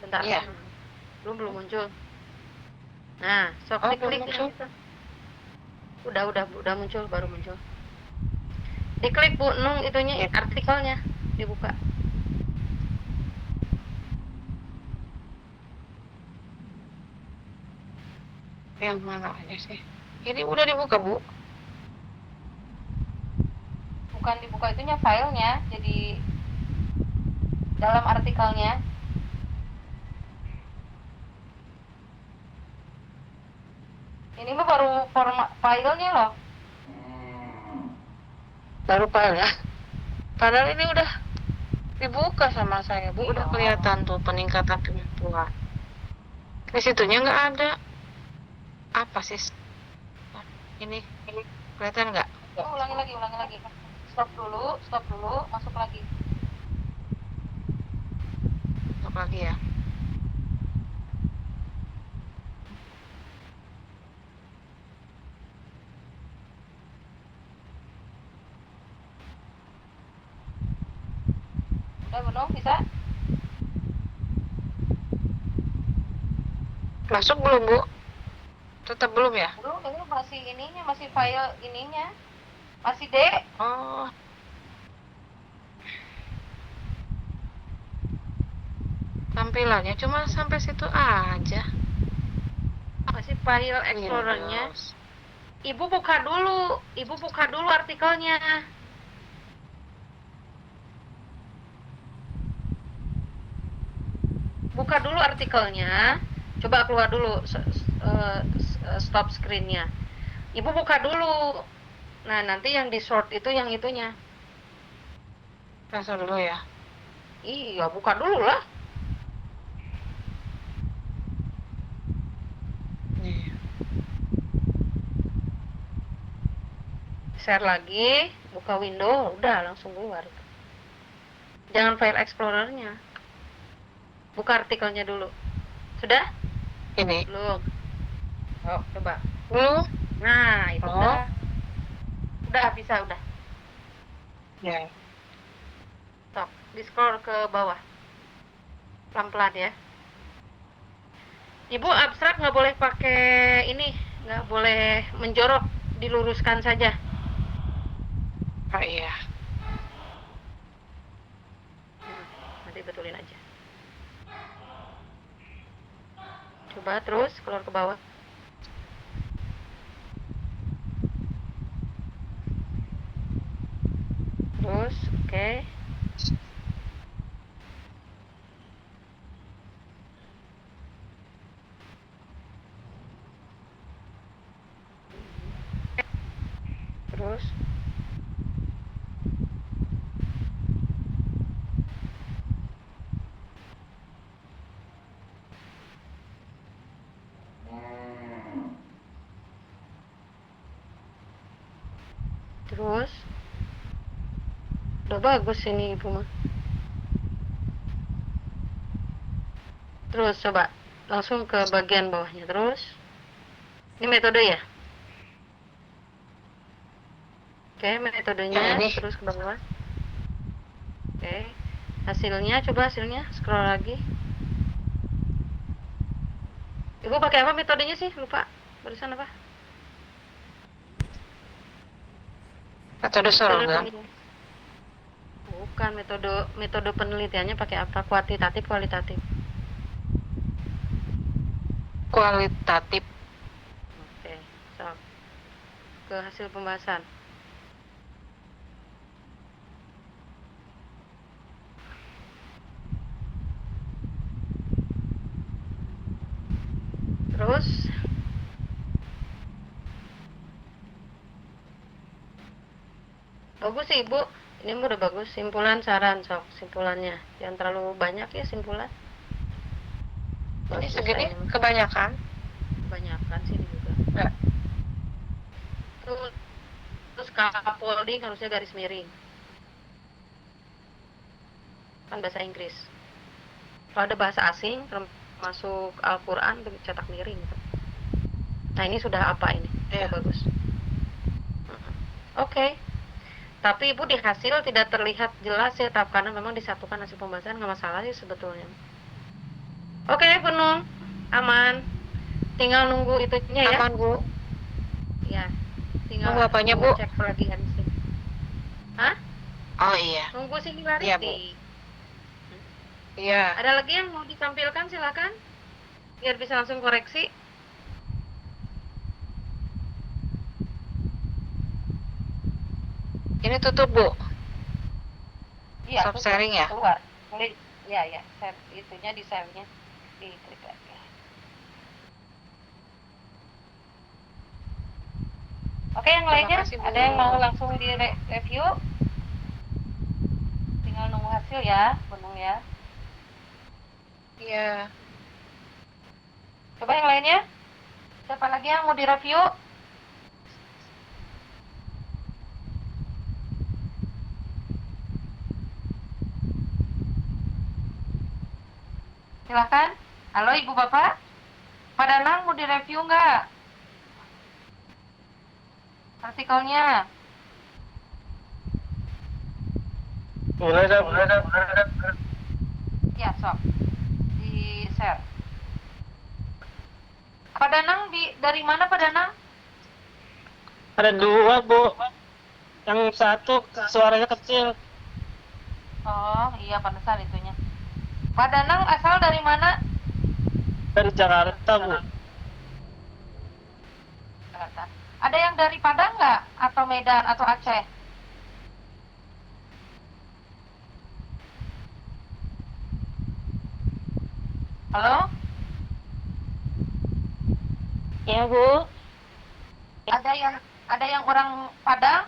Bentar. Iya. Belum muncul. Nah, sok Oh, diklik. belum muncul. Udah muncul, baru muncul. Diklik Bu Nung itunya, Ya. artikelnya dibuka. Yang mana aja sih? Ini udah dibuka, Bu. Bukan dibuka itunya, filenya, jadi dalam artikelnya. Ini mah baru format filenya loh. Baru file ya. Padahal ini udah dibuka sama saya, Bu. Udah kelihatan tuh peningkatan kemampuan. Di situnya nggak ada. Apa sih? Ini kelihatan nggak? Oh, ulangi lagi. Stop dulu, masuk lagi. Masuk lagi ya. Udah belum bisa? Masuk belum, Bu? Tetap belum ya? Belum, ini masih ininya, masih file ininya. Masih D. Oh, tampilannya cuma sampai situ aja. Masih file Explorer-nya. Windows. Ibu buka dulu artikelnya. Buka dulu artikelnya. Coba keluar dulu, stop screen-nya. Ibu buka dulu. Nah, nanti yang di sort itu yang itunya. Cancel dulu ya. Iya, buka dulu lah. Iya. Share lagi, buka window, udah langsung keluar. Jangan file Explorer-nya. Buka artikelnya dulu. Sudah? Ini. Belum. Oh, coba. Belum? Nah, itu Oh. udah. Udah, bisa, udah. Ya. Stop. Di scroll ke bawah. Pelan-pelan ya. Ibu abstrak nggak boleh pakai ini, nggak boleh menjorok, diluruskan saja. Oh iya. Nanti betulin aja. Coba terus keluar ke bawah. Terus, oke. Terus. Terus. Udah bagus ini ibu mah. Terus coba langsung ke bagian bawahnya terus. Ini metode ya? Oke, metodenya Yang ini. terus ke bawah. Oke. Hasilnya coba hasilnya scroll lagi. Ibu pakai apa metodenya sih? Lupa. Barusan apa? Metode sorghum. Bukan, metode penelitiannya pakai apa? Kuantitatif, kualitatif. Kualitatif. Oke, so ke hasil pembahasan. Terus bagus sih ibu, ini udah bagus. Simpulan saran sok, simpulannya jangan terlalu banyak ya simpulan. Ini Bagus segini kayaknya. kebanyakan. Kebanyakan sih ini juga. Ya. Terus scaffolding harusnya garis miring. Kan bahasa Inggris. Kalau ada bahasa asing termasuk Al-Quran cetak miring gitu. Nah ini sudah apa ini? Iya. Sudah bagus. Oke. Tapi ibu di hasil tidak terlihat jelas ya, karena memang disatukan hasil pembahasan, nggak masalah sih sebetulnya. Oke, penuh, aman. Tinggal nunggu itunya ya. Aman, Bu. Ya. Tinggal Nunggu apanya, Bu? cek lagi hasil. Hah? Oh iya. Nunggu singularity. Iya, Bu. Iya. Ada lagi yang mau ditampilkan silakan. Biar bisa langsung koreksi. Ini tutup, Bu. Iya, Stop tutup, sharing ya? keluar. Klik. Iya, ya, share itunya di share-nya. Diklik lagi. Oke, yang Terima lainnya kasih, Bu. ada yang mau langsung di review? Tinggal nunggu hasil ya, Gunung ya. Iya. Coba yang lainnya. Siapa lagi yang mau direview? Silahkan. Halo Ibu Bapak. Pak Danang mau direview nggak? Artikelnya. Boleh dah. Ya, sok. Di share. Pak Danang dari mana Pak Danang? Ada dua, Bu. Yang satu suaranya kecil. Oh iya pantesan itunya. Pak Danang asal dari mana? Dari Jakarta, Bu. Jakarta. Ada yang dari Padang nggak? Atau Medan atau Aceh? Halo? Ya, Bu. Ada yang orang Padang?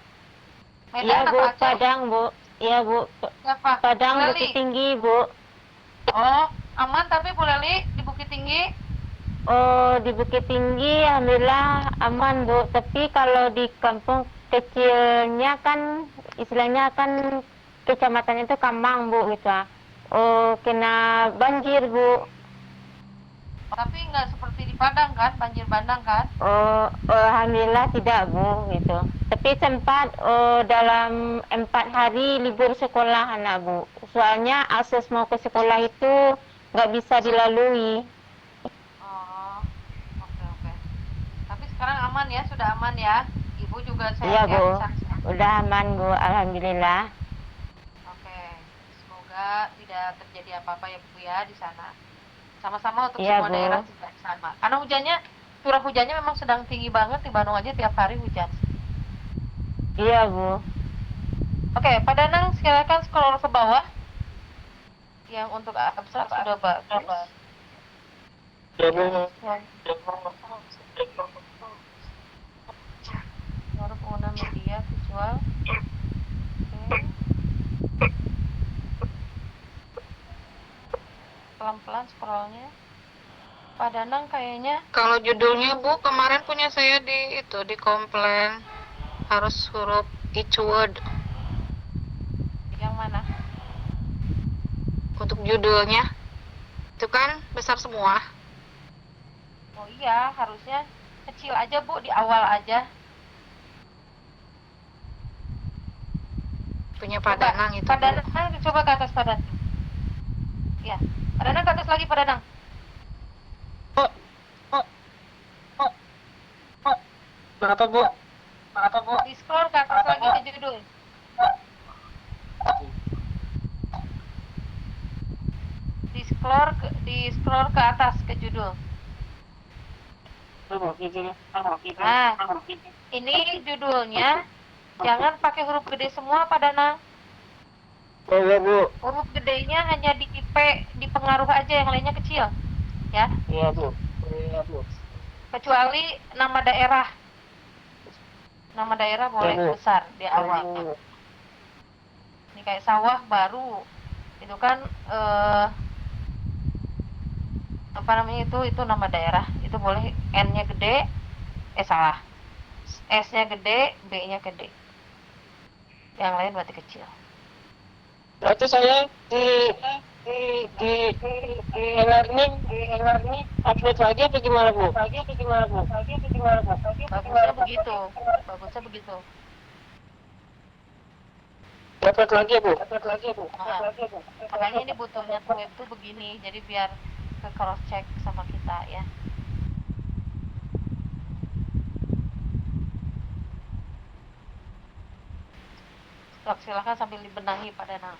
Medan Iya, atau Bu. Aceh? Padang, Bu. Iya, Bu. Siapa? Padang Bu Bukit Leli? Tinggi, Bu. Oh, aman tapi Bu Leli di Bukit Tinggi? Oh, di Bukit Tinggi, alhamdulillah aman, Bu. Tapi kalau di kampung kecilnya kan, istilahnya kan kecamatannya itu Kambang, Bu, gitu. Oh, kena banjir, Bu. Tapi nggak seperti di Padang kan, banjir bandang kan? Oh, alhamdulillah tidak, Bu, gitu. Tapi sempat dalam 4 hari libur sekolah anak, Bu. Soalnya akses mau ke sekolah itu nggak bisa dilalui. Oh, oke. Tapi sekarang aman ya, sudah aman ya. Ibu juga Iya, sehat ya Bu. di sana. Udah aman, Bu. Alhamdulillah. Oke, semoga tidak terjadi apa-apa ya Bu ya di sana. Sama-sama untuk Iya, semua Bu. daerah juga sama. Karena curah hujannya memang sedang tinggi banget di Bandung aja tiap hari hujan. Iya, Bu. Oke, Pak Danang silakan scroll ke bawah. Yang untuk abstrak sudah bagus. Ya, Bu. Baru pengguna media visual. Oke. Pelan-pelan scrollnya. Pak Danang kayaknya Kalau judulnya, Bu, kemarin punya saya di komplain harus huruf each word. yang mana? Untuk judulnya itu kan besar semua. Oh iya, harusnya kecil aja Bu, di awal aja. Punya Pak Coba, Danang itu, Pak Bu. Danang coba ke atas Pak Danang. Ya, Pak Danang ke atas lagi Pak Danang. Kenapa, Bu? Di scroll ke atas lagi ke judul. Di scroll ke atas ke judul. Nah, ini judulnya jangan pakai huruf gede semua Pak Danang. Oh, iya, Bu. Huruf gedenya hanya di P, di pengaruh aja, yang lainnya kecil. Ya, Iya, Bu. kecuali nama daerah. Nama daerah boleh Bu. besar di awal. Ini kayak sawah baru. Itu kan apa namanya itu nama daerah. Itu boleh N-nya gede, salah. S-nya gede, B-nya gede. Yang lain berarti kecil. Berarti saya di e-learning upload lagi apa gimana, Bu? Bagusnya begitu. Upload lagi, Bu. Nah, makanya ini butuhnya web tuh begini, jadi biar ke cross check sama kita ya. Sok, silakan sambil dibenahi Pak Danang.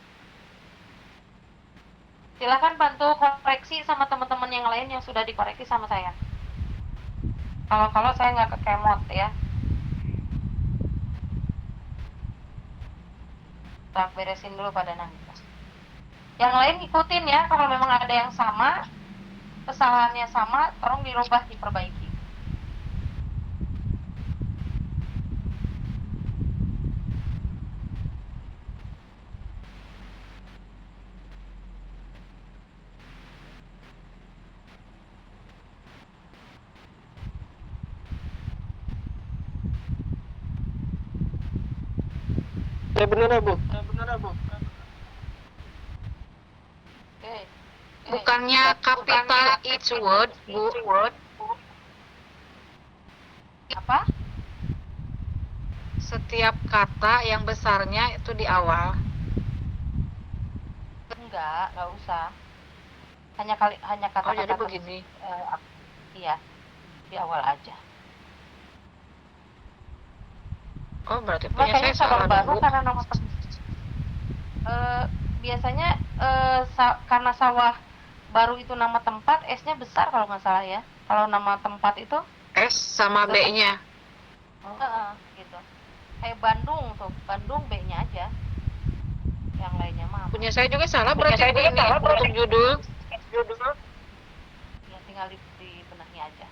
Silakan bantu koreksi sama teman-teman yang lain yang sudah dikoreksi sama saya. Kalau saya nggak kekemot ya. Tak beresin dulu Pak Danang. Yang lain ikutin ya, kalau memang ada yang sama, kesalahannya sama, tolong dirubah, diperbaiki. Ya benar, Bu. Oke. Bukannya capital each word, Bu. Apa? Setiap kata yang besarnya itu di awal. Enggak usah. Hanya Oh, jadi kata-kata begini. iya. di awal aja. Oh, berarti Cuma punya kayaknya saya salah cabang dong, baru Bu. karena nama biasanya karena sawah baru itu nama tempat, S-nya besar kalau nggak salah ya. Kalau nama tempat itu S sama B-nya. gitu. Kayak Bandung tuh, Bandung B-nya aja. Yang lainnya mah Punya saya juga salah Punya berarti saya Bu juga ini salah berarti. untuk judul. ya tinggal di benahi aja.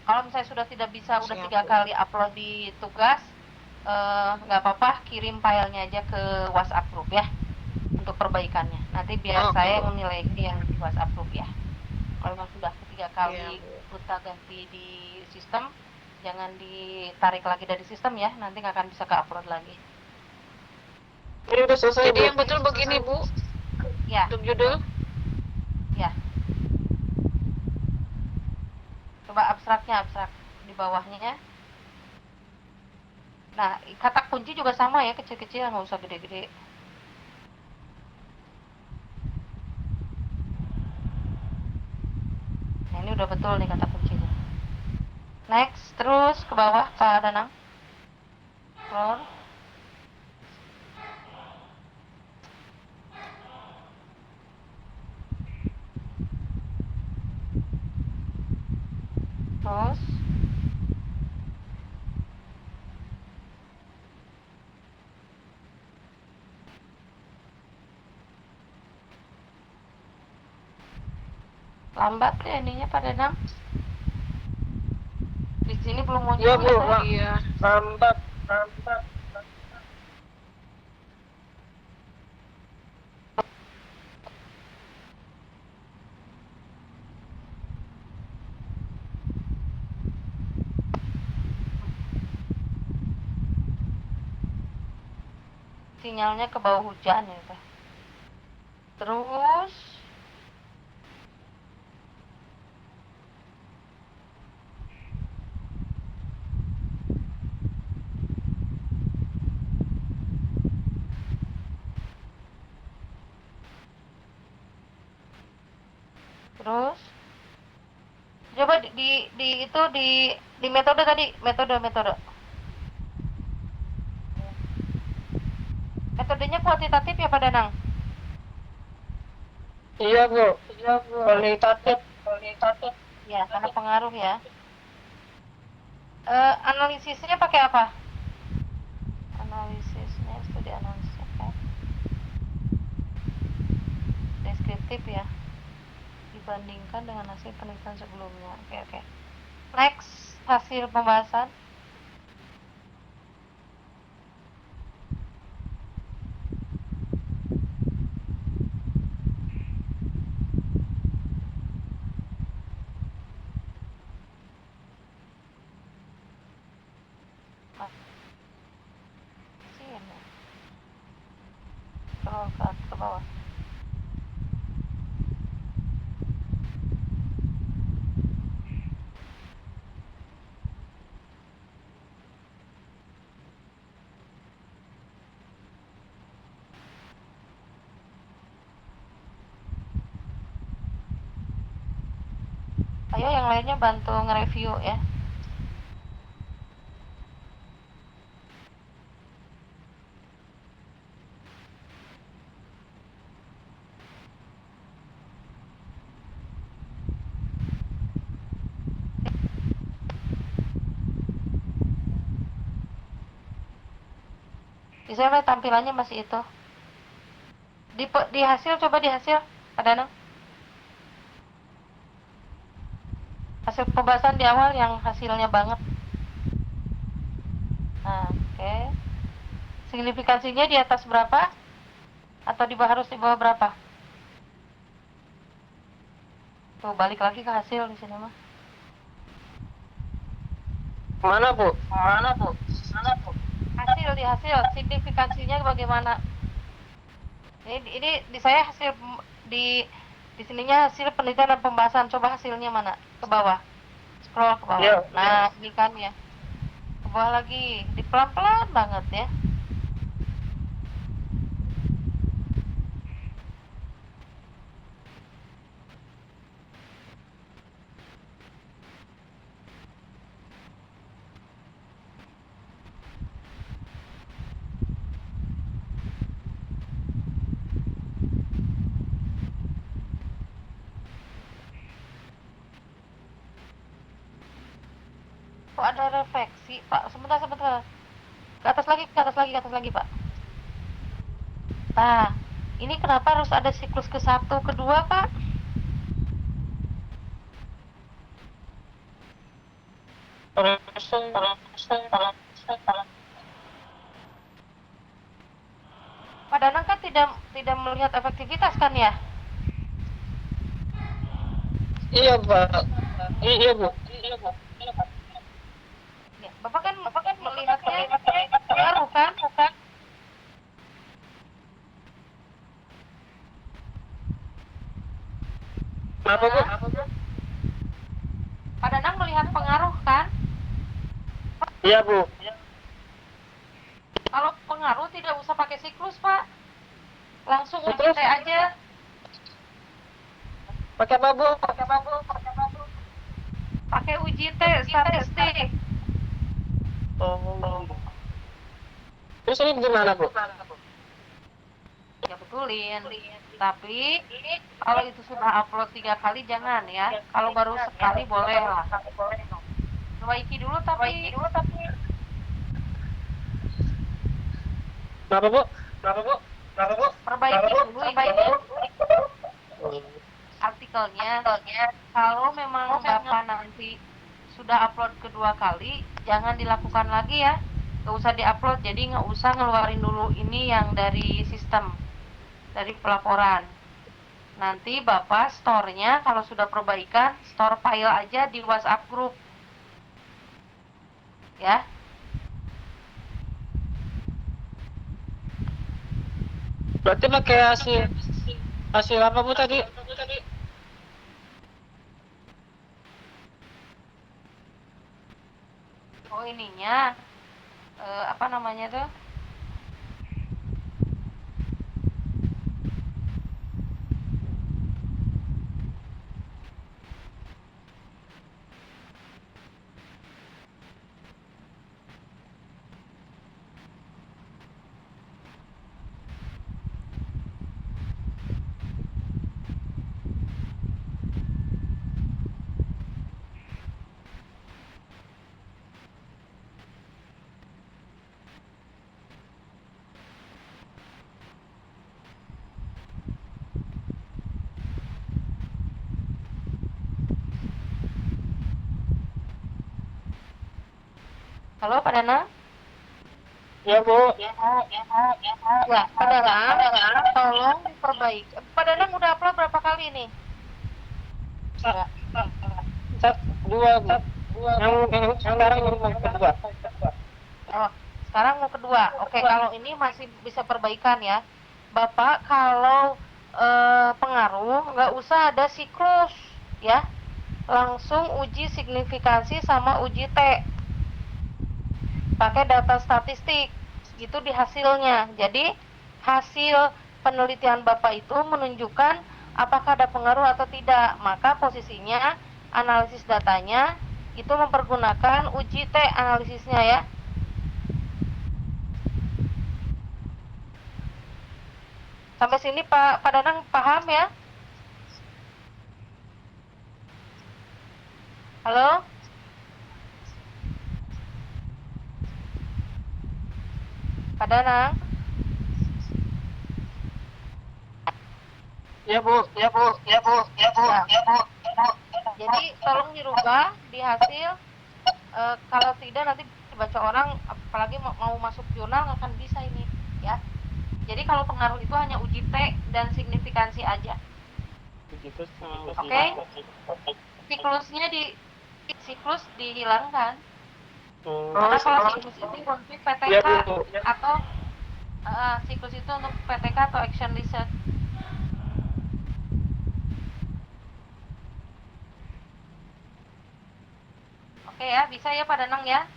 Kalau misalnya sudah tidak bisa, udah Siap, 3 Bu. kali upload di tugas, nggak apa-apa, kirim filenya aja ke WhatsApp group ya untuk perbaikannya. Nanti biar Oke, saya Bu. menilai yang di WhatsApp group ya. Kalau memang sudah 3 kali Iya, gonta ganti di sistem, jangan ditarik lagi dari sistem ya, nanti nggak akan bisa ke upload lagi. Ini udah selesai, Jadi Bu. yang betul begini, Bu, Ya, untuk judul. ya. Coba abstrak di bawahnya ya. Nah, kata kunci juga sama ya, kecil-kecil, nggak usah gede-gede. Nah, ini udah betul nih kata kuncinya. Next, terus ke bawah, Pak Danang. Scroll. Terus. Lambat ya ininya Pak Danang. Di sini belum muncul. Iya, Bu. ya. Iya. Lambat. Sinyalnya ke bawah hujan ya Pak. Terus terus coba di metode tadi, metodenya kuantitatif ya Pak Danang. Iya, Bu. Kualitatif. Ya, karena pengaruh ya. Analisisnya pakai apa? Analisisnya studi analisis apa? Deskriptif ya. Dibandingkan dengan hasil penelitian sebelumnya. Oke. Next, hasil pembahasan. Sini. Scroll ke bawah. Ayo yang lainnya bantu nge-review ya. Di sana tampilannya masih itu. Di hasil, coba di hasil, ada Danang. Hasil pembahasan di awal yang hasilnya banget. Nah, oke. Signifikansinya di atas berapa? Atau harus di bawah berapa? Tuh, balik lagi ke hasil di sini mah. Mana, Bu? Di hasil, signifikansinya bagaimana? Ini di saya hasil di sininya hasil penelitian dan pembahasan. Coba hasilnya mana? Ke bawah. Scroll ke bawah. Iya. Nah, ini kan ya. Ke bawah lagi. Di pelan-pelan banget ya. kok ada refleksi, Pak? Sebentar. Ke atas lagi, Pak. Nah, ini kenapa harus ada siklus ke-1, ke-2, Pak? Pak Danang kan tidak melihat efektivitas kan ya? Iya, Pak. Iya, Bu. Ya, Bapak kan melihatnya pengaruh kan? Apa, Bu? Pak Danang melihat pengaruh kan? Iya, Bu. Kalau pengaruh tidak usah pakai siklus, Pak. Langsung Terus? UJT aja. Pakai apa, Bu? Pakai UJT statistik. Oh. Terus ini gimana, Bu? Ya betulin. Tapi kalau itu sudah upload 3 kali jangan ya. Kalau baru sekali boleh lah. Perbaiki dulu tapi Berapa, Bu? perbaiki dulu ini artikelnya. Kalau memang Bapak nanti sudah upload kedua kali, jangan dilakukan lagi ya. Nggak usah diupload, jadi nggak usah ngeluarin dulu ini yang dari sistem, dari pelaporan. Nanti Bapak store-nya kalau sudah perbaikan, store file aja di WhatsApp group. Ya. Berarti pakai hasil apa, Bu, tadi? Oh ininya apa namanya tuh? Halo Pak Danang? Iya, Bu. Ya, Pak Danang, tolong diperbaiki. Pak Danang udah upload berapa kali nih? Dua, Bu. Yang sekarang mau kedua. Oh, sekarang mau kedua. Oke, kalau ini masih bisa perbaikan ya. Bapak kalau pengaruh nggak usah ada siklus ya. Langsung uji signifikansi sama uji T. Pakai data statistik. Itu di hasilnya. Jadi hasil penelitian Bapak itu menunjukkan apakah ada pengaruh atau tidak. Maka posisinya analisis datanya itu mempergunakan uji T analisisnya ya. Sampai sini Pak Danang paham ya? Halo? Pak Danang? Iya, Bu. Jadi tolong dirubah di hasil. Kalau tidak nanti dibaca orang, apalagi mau masuk jurnal nggak akan bisa ini ya. Jadi kalau pengaruh itu hanya uji T dan signifikansi aja. Oke? Siklus dihilangkan. Karena kalau siklus itu untuk PTK Iya, Bu. atau siklus itu untuk PTK atau action research. Oke ya, bisa ya Pak Danang ya?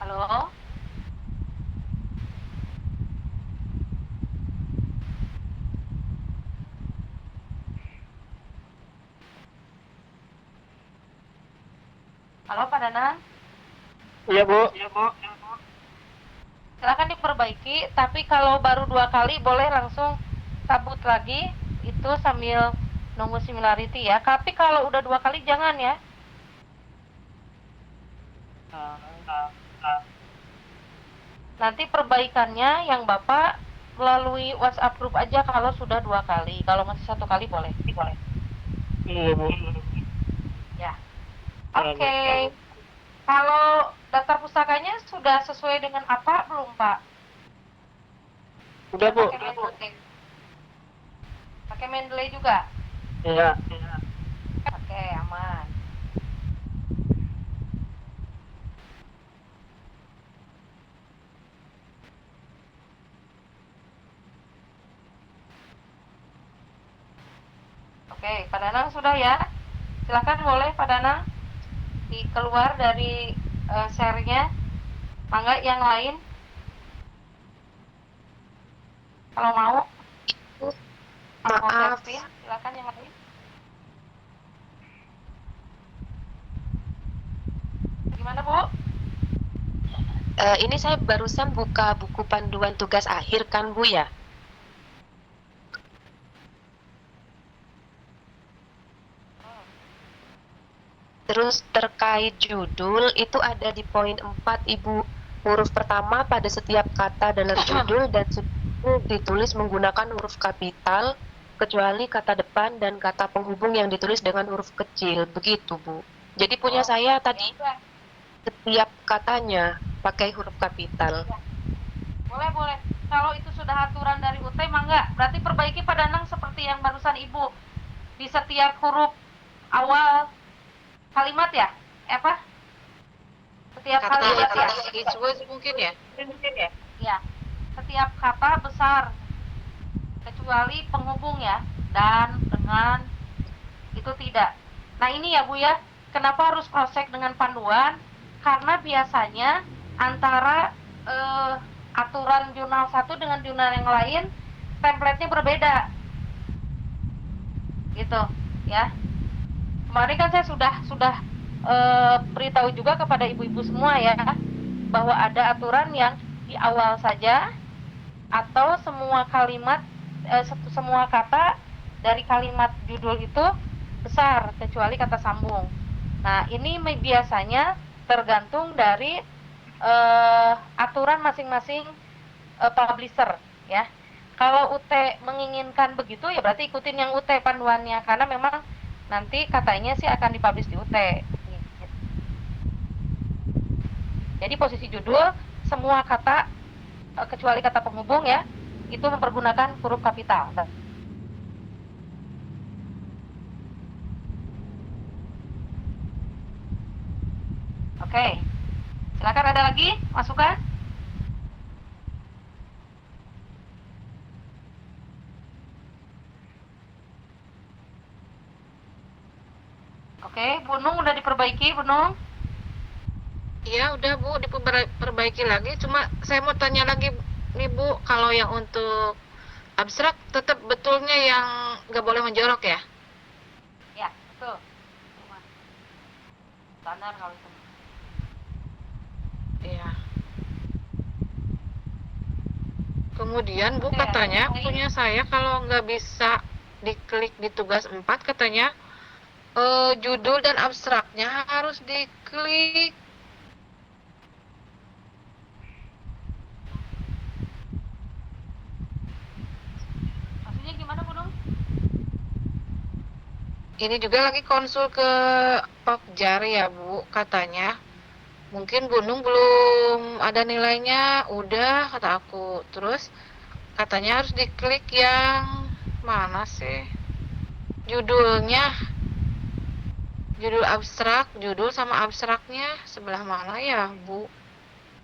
Halo? Halo Pak Danang? Iya, Bu. Silakan diperbaiki, tapi kalau baru 2 kali boleh langsung cabut lagi itu sambil nunggu similarity ya. Tapi kalau udah 2 kali jangan ya. Nanti perbaikannya yang Bapak melalui WhatsApp group aja kalau sudah 2 kali. Kalau masih 1 kali boleh. Iya, Bu. Ya. Oke. Kalau daftar pusakanya sudah sesuai dengan apa belum, Pak? Udah, Bu. Pakai Mendeley juga? Iya. Oke, aman. Oke, Pak Danang sudah ya? Silakan boleh Pak Danang keluar dari share-nya. Mangga yang lain. Kalau mau. Maaf. Kevin, silakan yang lain. Gimana, Bu? Ini saya barusan buka buku panduan tugas akhir kan Bu ya? Terus terkait judul itu ada di poin 4 Ibu. Huruf pertama pada setiap kata dalam judul dan subjek ditulis menggunakan huruf kapital kecuali kata depan dan kata penghubung yang ditulis dengan huruf kecil. Begitu Bu. Jadi punya saya tadi setiap katanya pakai huruf kapital. Boleh. Kalau itu sudah aturan dari UT, mangga. Berarti perbaiki Pak Danang seperti yang barusan Ibu. Di setiap huruf awal kalimat ya? Apa? Setiap kalimat ya? Each word mungkin ya? Ya. Setiap kata besar. Kecuali penghubung ya. Dan, dengan, itu tidak. Nah ini ya Bu ya. Kenapa harus cross check dengan panduan? Karena biasanya antara aturan jurnal satu dengan jurnal yang lain template-nya berbeda gitu ya. Kemarin kan saya sudah beritahu juga kepada ibu-ibu semua ya bahwa ada aturan yang di awal saja atau semua kalimat semua kata dari kalimat judul itu besar kecuali kata sambung. Nah ini biasanya tergantung dari aturan masing-masing publisher ya. Kalau UT menginginkan begitu ya berarti ikutin yang UT panduannya karena memang nanti katanya sih akan dipublish di UT. Jadi posisi judul semua kata kecuali kata penghubung ya itu mempergunakan huruf kapital. Oke. Silakan ada lagi masukan? Oke, Bu Nung udah diperbaiki, Bu Nung? Iya udah Bu, diperbaiki lagi. Cuma saya mau tanya lagi nih Bu, kalau yang untuk abstrak tetap betulnya yang nggak boleh menjorok ya? Ya, betul. Standar kalau itu. Iya. Kemudian Bu Oke, katanya baik. punya saya kalau nggak bisa diklik di tugas 4 katanya judul dan abstraknya harus diklik. Maksudnya gimana, Bu Nung? Ini juga lagi konsul ke Pokjar ya Bu katanya. Mungkin Gunung belum ada nilainya, udah kata aku. Terus katanya harus diklik yang mana sih? Judulnya. Judul abstrak, judul sama abstraknya sebelah mana ya, Bu?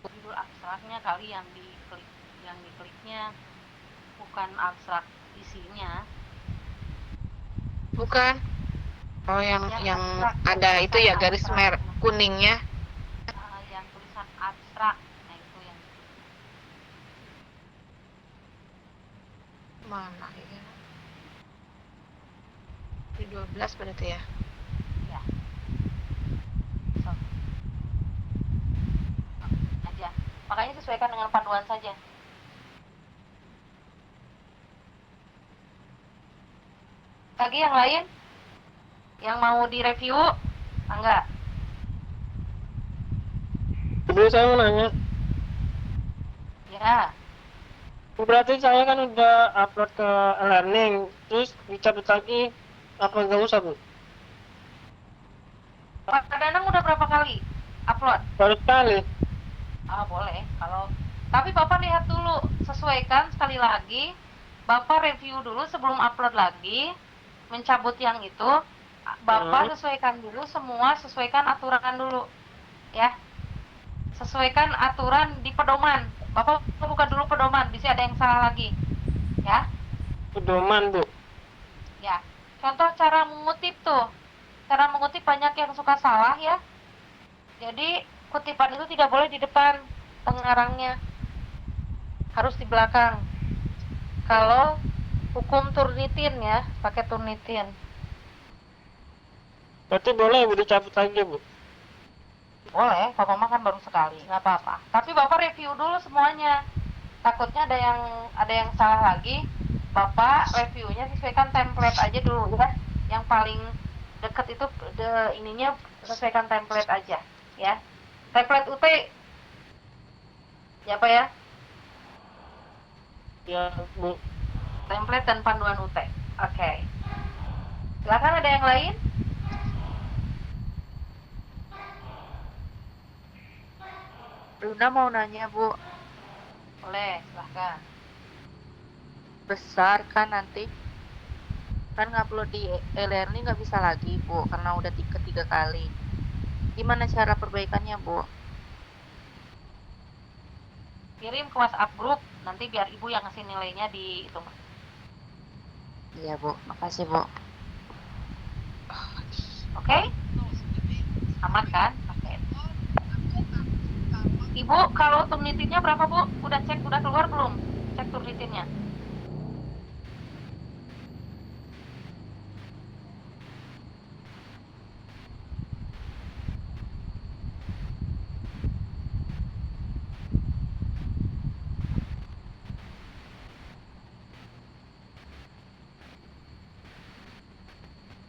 Judul abstraknya kali yang dikliknya bukan abstrak isinya. Bukan. Oh, yang abstrak, ada itu ya garis abstrak. merah kuningnya. Yang tulisan abstrak. Nah, itu yang Mana ya? Di 12 berarti ya. ya. So. Aja. Makanya sesuaikan dengan panduan saja. lagi yang lain? Yang mau direview? Enggak. Dulu saya mau nanya, Ya. berarti saya kan udah upload ke learning, terus dicabut lagi, apa nggak usah Bu? Pak Danang udah berapa kali upload? Baru sekali. Ah, boleh. Kalau tapi Bapak lihat dulu, sesuaikan sekali lagi. Bapak review dulu sebelum upload lagi. Mencabut yang itu, Bapak sesuaikan dulu semua, sesuaikan aturan dulu. Ya. Sesuaikan aturan di pedoman. Bapak buka dulu pedoman, bisa ada yang salah lagi. Ya. Pedoman Bu. Ya. Contoh cara mengutip tuh. Cara mengutip banyak yang suka salah ya. Jadi kutipan itu tidak boleh di depan pengarangnya, harus di belakang. Kalau hukum Turnitin ya, pakai Turnitin. Berarti boleh Bu dicabut lagi Bu? Boleh, Bapak makan baru sekali, nggak apa-apa. Tapi Bapak review dulu semuanya. Takutnya ada yang salah lagi. Bapak reviewnya sesuaikan template aja dulu ya. Yang paling deket itu ininya sesuaikan template aja ya. Template UT ya Pak ya? Ya Bu. Template dan panduan UT. Oke. Silakan, ada yang lain? Luna mau nanya Bu, Boleh, silahkan. besar kan nanti kan ngupload di e-learning nggak bisa lagi Bu karena udah tiga kali. Gimana cara perbaikannya Bu? Kirim ke WhatsApp grup, nanti biar Ibu yang ngasih nilainya di itu. Iya Bu, makasih Bu. Oke? Aman kan? Oke. Ibu, kalau turnitinnya berapa Bu? Udah cek, udah keluar belum? Cek turnitinnya.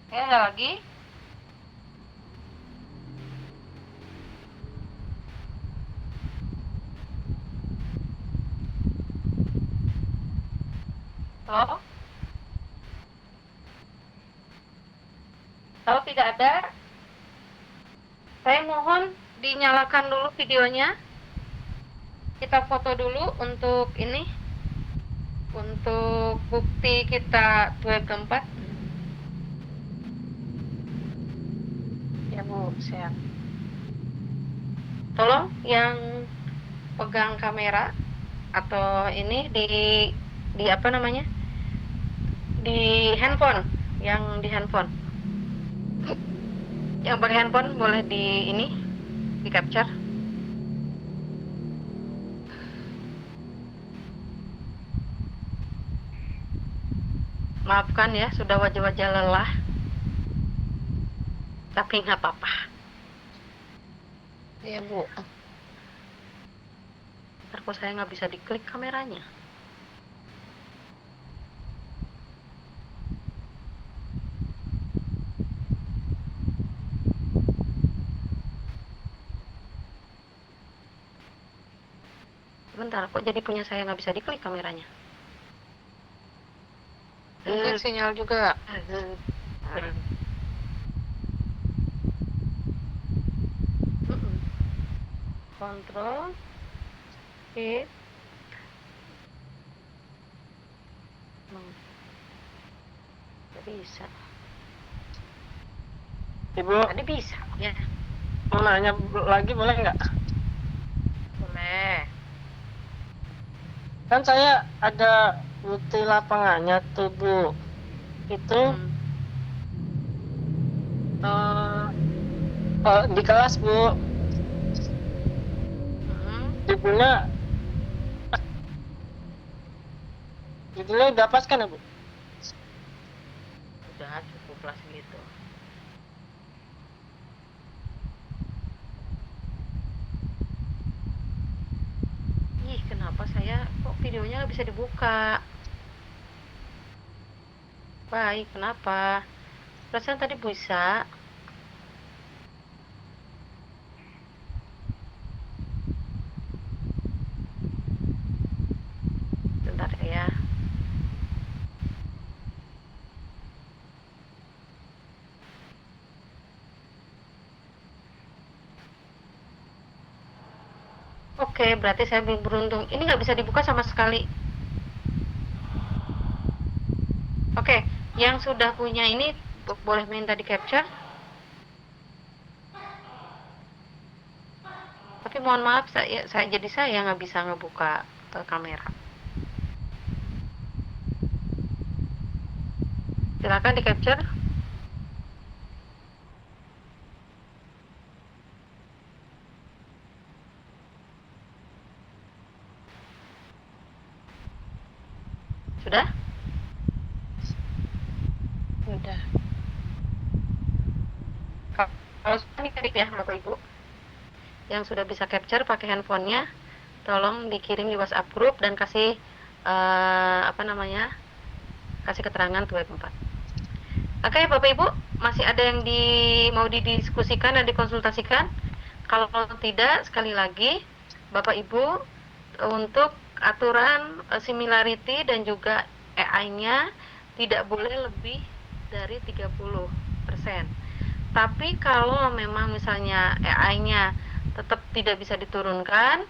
Oke, ada lagi? Halo? Kalau tidak ada, saya mohon dinyalakan dulu videonya. Kita foto dulu untuk ini, untuk bukti kita web keempat. Ya Bu, saya tolong yang pegang kamera atau ini di apa namanya, di handphone, yang di handphone, yang pakai handphone boleh di ini, di capture. Maafkan ya, sudah wajah-wajah lelah, tapi nggak apa-apa. Iya Bu. Ntar kok saya nggak bisa diklik kameranya. Sebentar, kok jadi punya saya nggak bisa diklik kameranya? Mungkin sinyal juga. Kontrol, hit, nggak bisa. Ibu Tadi bisa, ya. mau nanya lagi boleh nggak? Boleh. Kan saya ada bukti lapangannya tuh Bu. Itu di kelas Bu. Judulnya udah pas kan ya Bu? Udah cukup lah segitu. Ih, kenapa saya kok videonya nggak bisa dibuka? baik. Kenapa? Perasaan tadi bisa. Bentar ya. Oke, berarti saya belum beruntung. Ini nggak bisa dibuka sama sekali. Oke, yang sudah punya ini boleh minta di capture. Tapi mohon maaf, saya nggak bisa ngebuka kamera. Silakan di capture. Sudah? Udah. Kalau sudah nih ya Bapak Ibu, yang sudah bisa capture pakai handphonenya, tolong dikirim di WhatsApp group dan kasih kasih keterangan ke web 4. Oke Bapak Ibu, masih ada yang mau didiskusikan dan dikonsultasikan? Kalau tidak, sekali lagi Bapak Ibu, untuk aturan similarity dan juga AI-nya tidak boleh lebih dari 30%. Tapi kalau memang misalnya AI-nya tetap tidak bisa diturunkan,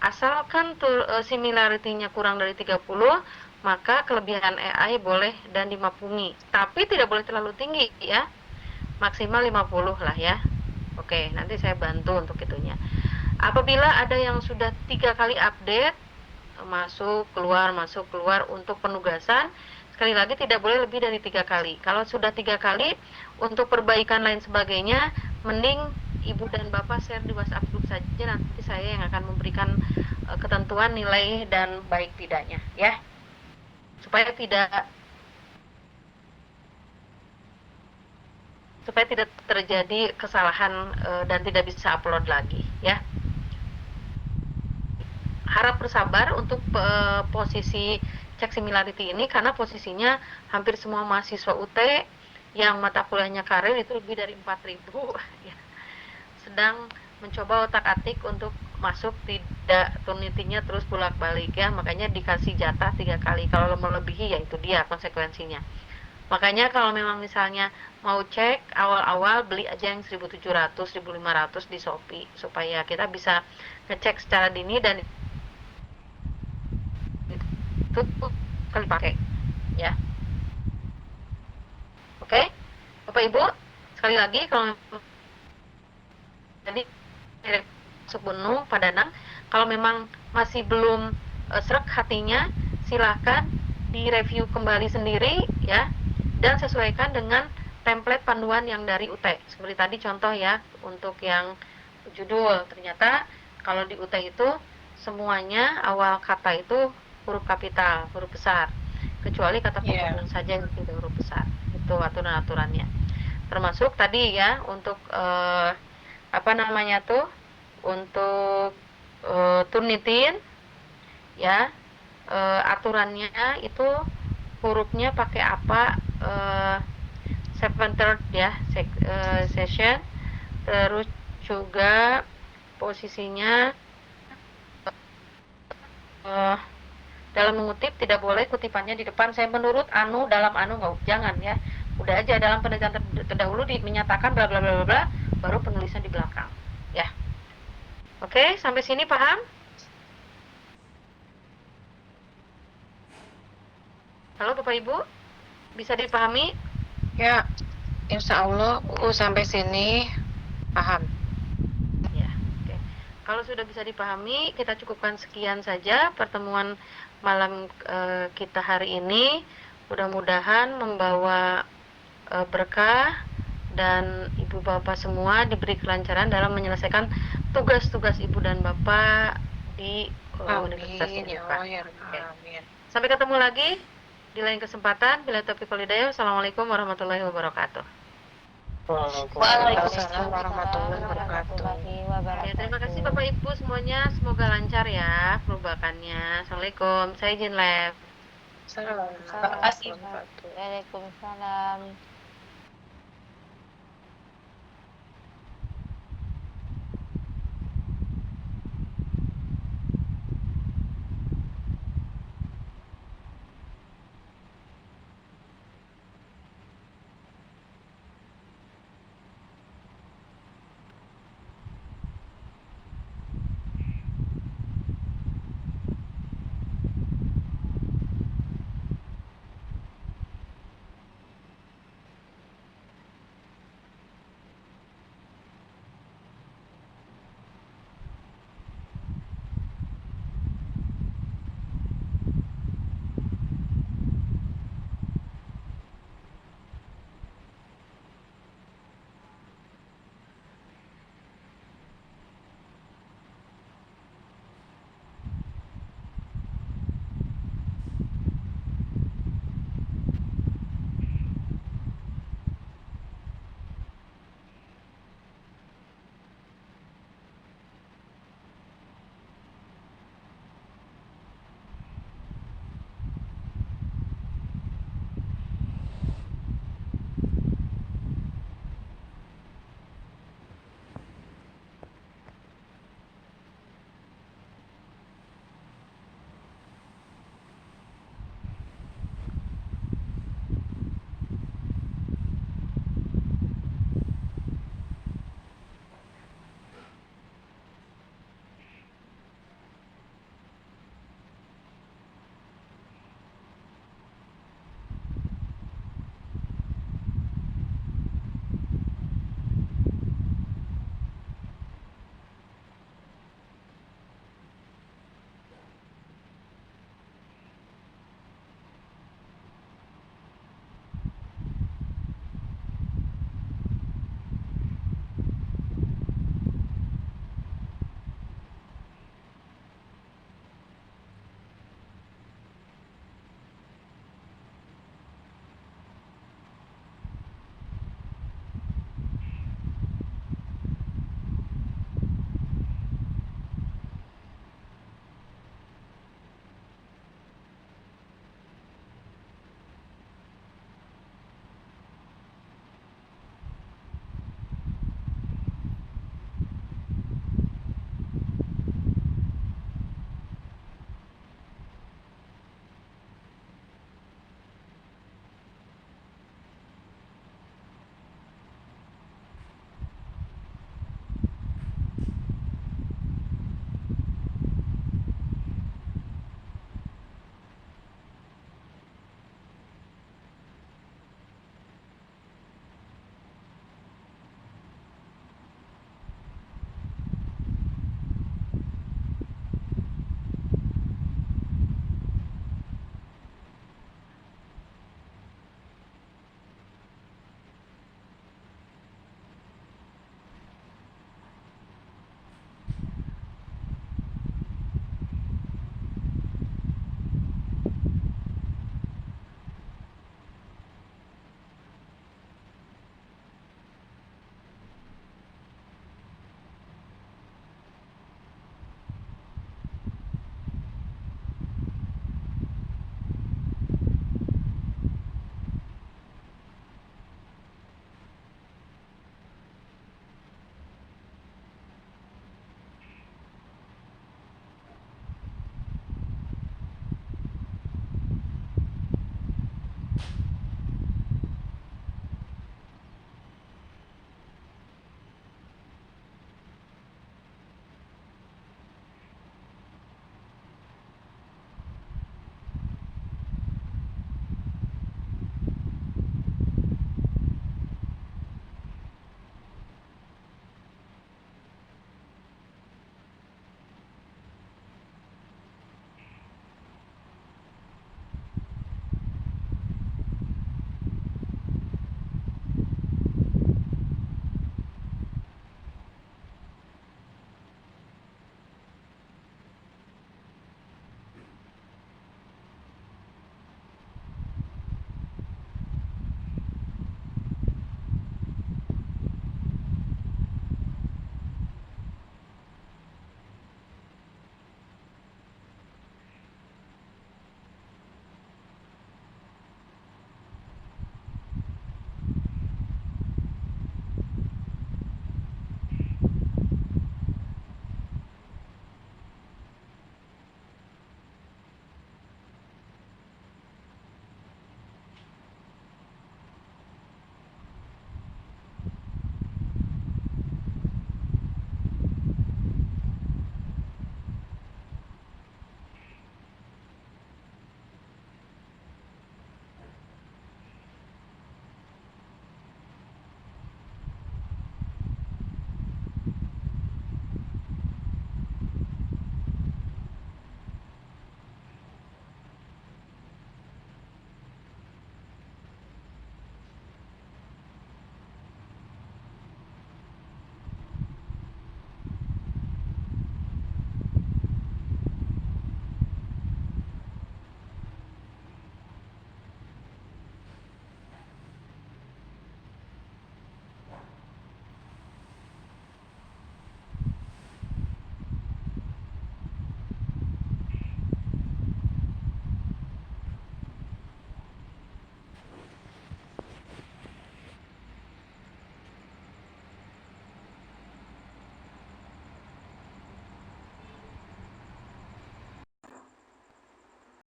asalkan similarity-nya kurang dari 30, maka kelebihan AI boleh dan dimapumi. Tapi tidak boleh terlalu tinggi ya. Maksimal 50 lah ya. Oke, nanti saya bantu untuk itunya. Apabila ada yang sudah 3 kali update, masuk keluar untuk penugasan, sekali lagi tidak boleh lebih dari 3 kali. Kalau sudah 3 kali, untuk perbaikan lain sebagainya, mending Ibu dan Bapak share di WhatsApp group saja, nanti saya yang akan memberikan ketentuan nilai dan baik tidaknya ya. Supaya tidak terjadi kesalahan dan tidak bisa upload lagi ya. Harap bersabar untuk posisi cek similarity ini, karena posisinya hampir semua mahasiswa UT yang mata kuliahnya karir itu lebih dari 4.000 ya, sedang mencoba otak-atik untuk masuk, tidak Turnity-nya terus bolak-balik ya, makanya dikasih jatah 3 kali. Kalau melebihi ya itu dia konsekuensinya. Makanya kalau memang misalnya mau cek awal-awal, beli aja yang 1.700, 1.500 di Shopee supaya kita bisa ngecek secara dini dan itu kali pakai ya. Oke, Bapak Ibu, sekali lagi kalau jadi sepenuh Pak Danang, kalau memang masih belum srek hatinya, silahkan direview kembali sendiri ya, dan sesuaikan dengan template panduan yang dari UT. Seperti tadi contoh ya, untuk yang judul, ternyata kalau di UT itu semuanya awal kata itu huruf kapital, huruf besar, kecuali kata penghubung saja yang tidak huruf besar. Itu aturan-aturannya. Termasuk tadi ya, untuk untuk Turnitin ya, aturannya itu hurufnya pakai apa, 7/3 ya, session, terus juga posisinya dalam mengutip tidak boleh kutipannya di depan. Saya menurut anu, dalam anu, nggak, jangan ya, udah aja dalam penelitian terdahulu menyatakan bla bla bla bla, baru penulisan di belakang ya. Oke, sampai sini paham? Halo Bapak Ibu, bisa dipahami? Ya, insya Allah sampai sini paham. Ya, oke. Kalau sudah bisa dipahami, kita cukupkan sekian saja pertemuan malam kita hari ini. Mudah-mudahan membawa berkah dan Ibu Bapak semua diberi kelancaran dalam menyelesaikan tugas-tugas Ibu dan Bapak di Universitas Unpad. Amin. Sampai ketemu lagi di lain kesempatan. Bila taufiq wal hidayah. Wassalamualaikum warahmatullahi wabarakatuh. Waalaikumsalam warahmatullahi wabarakatuh. Ya, terima kasih Bapak Ibu semuanya. Semoga lancar ya perubahannya. Assalamualaikum. Saya izin live. Terima Terima kasih. Waalaikumsalam.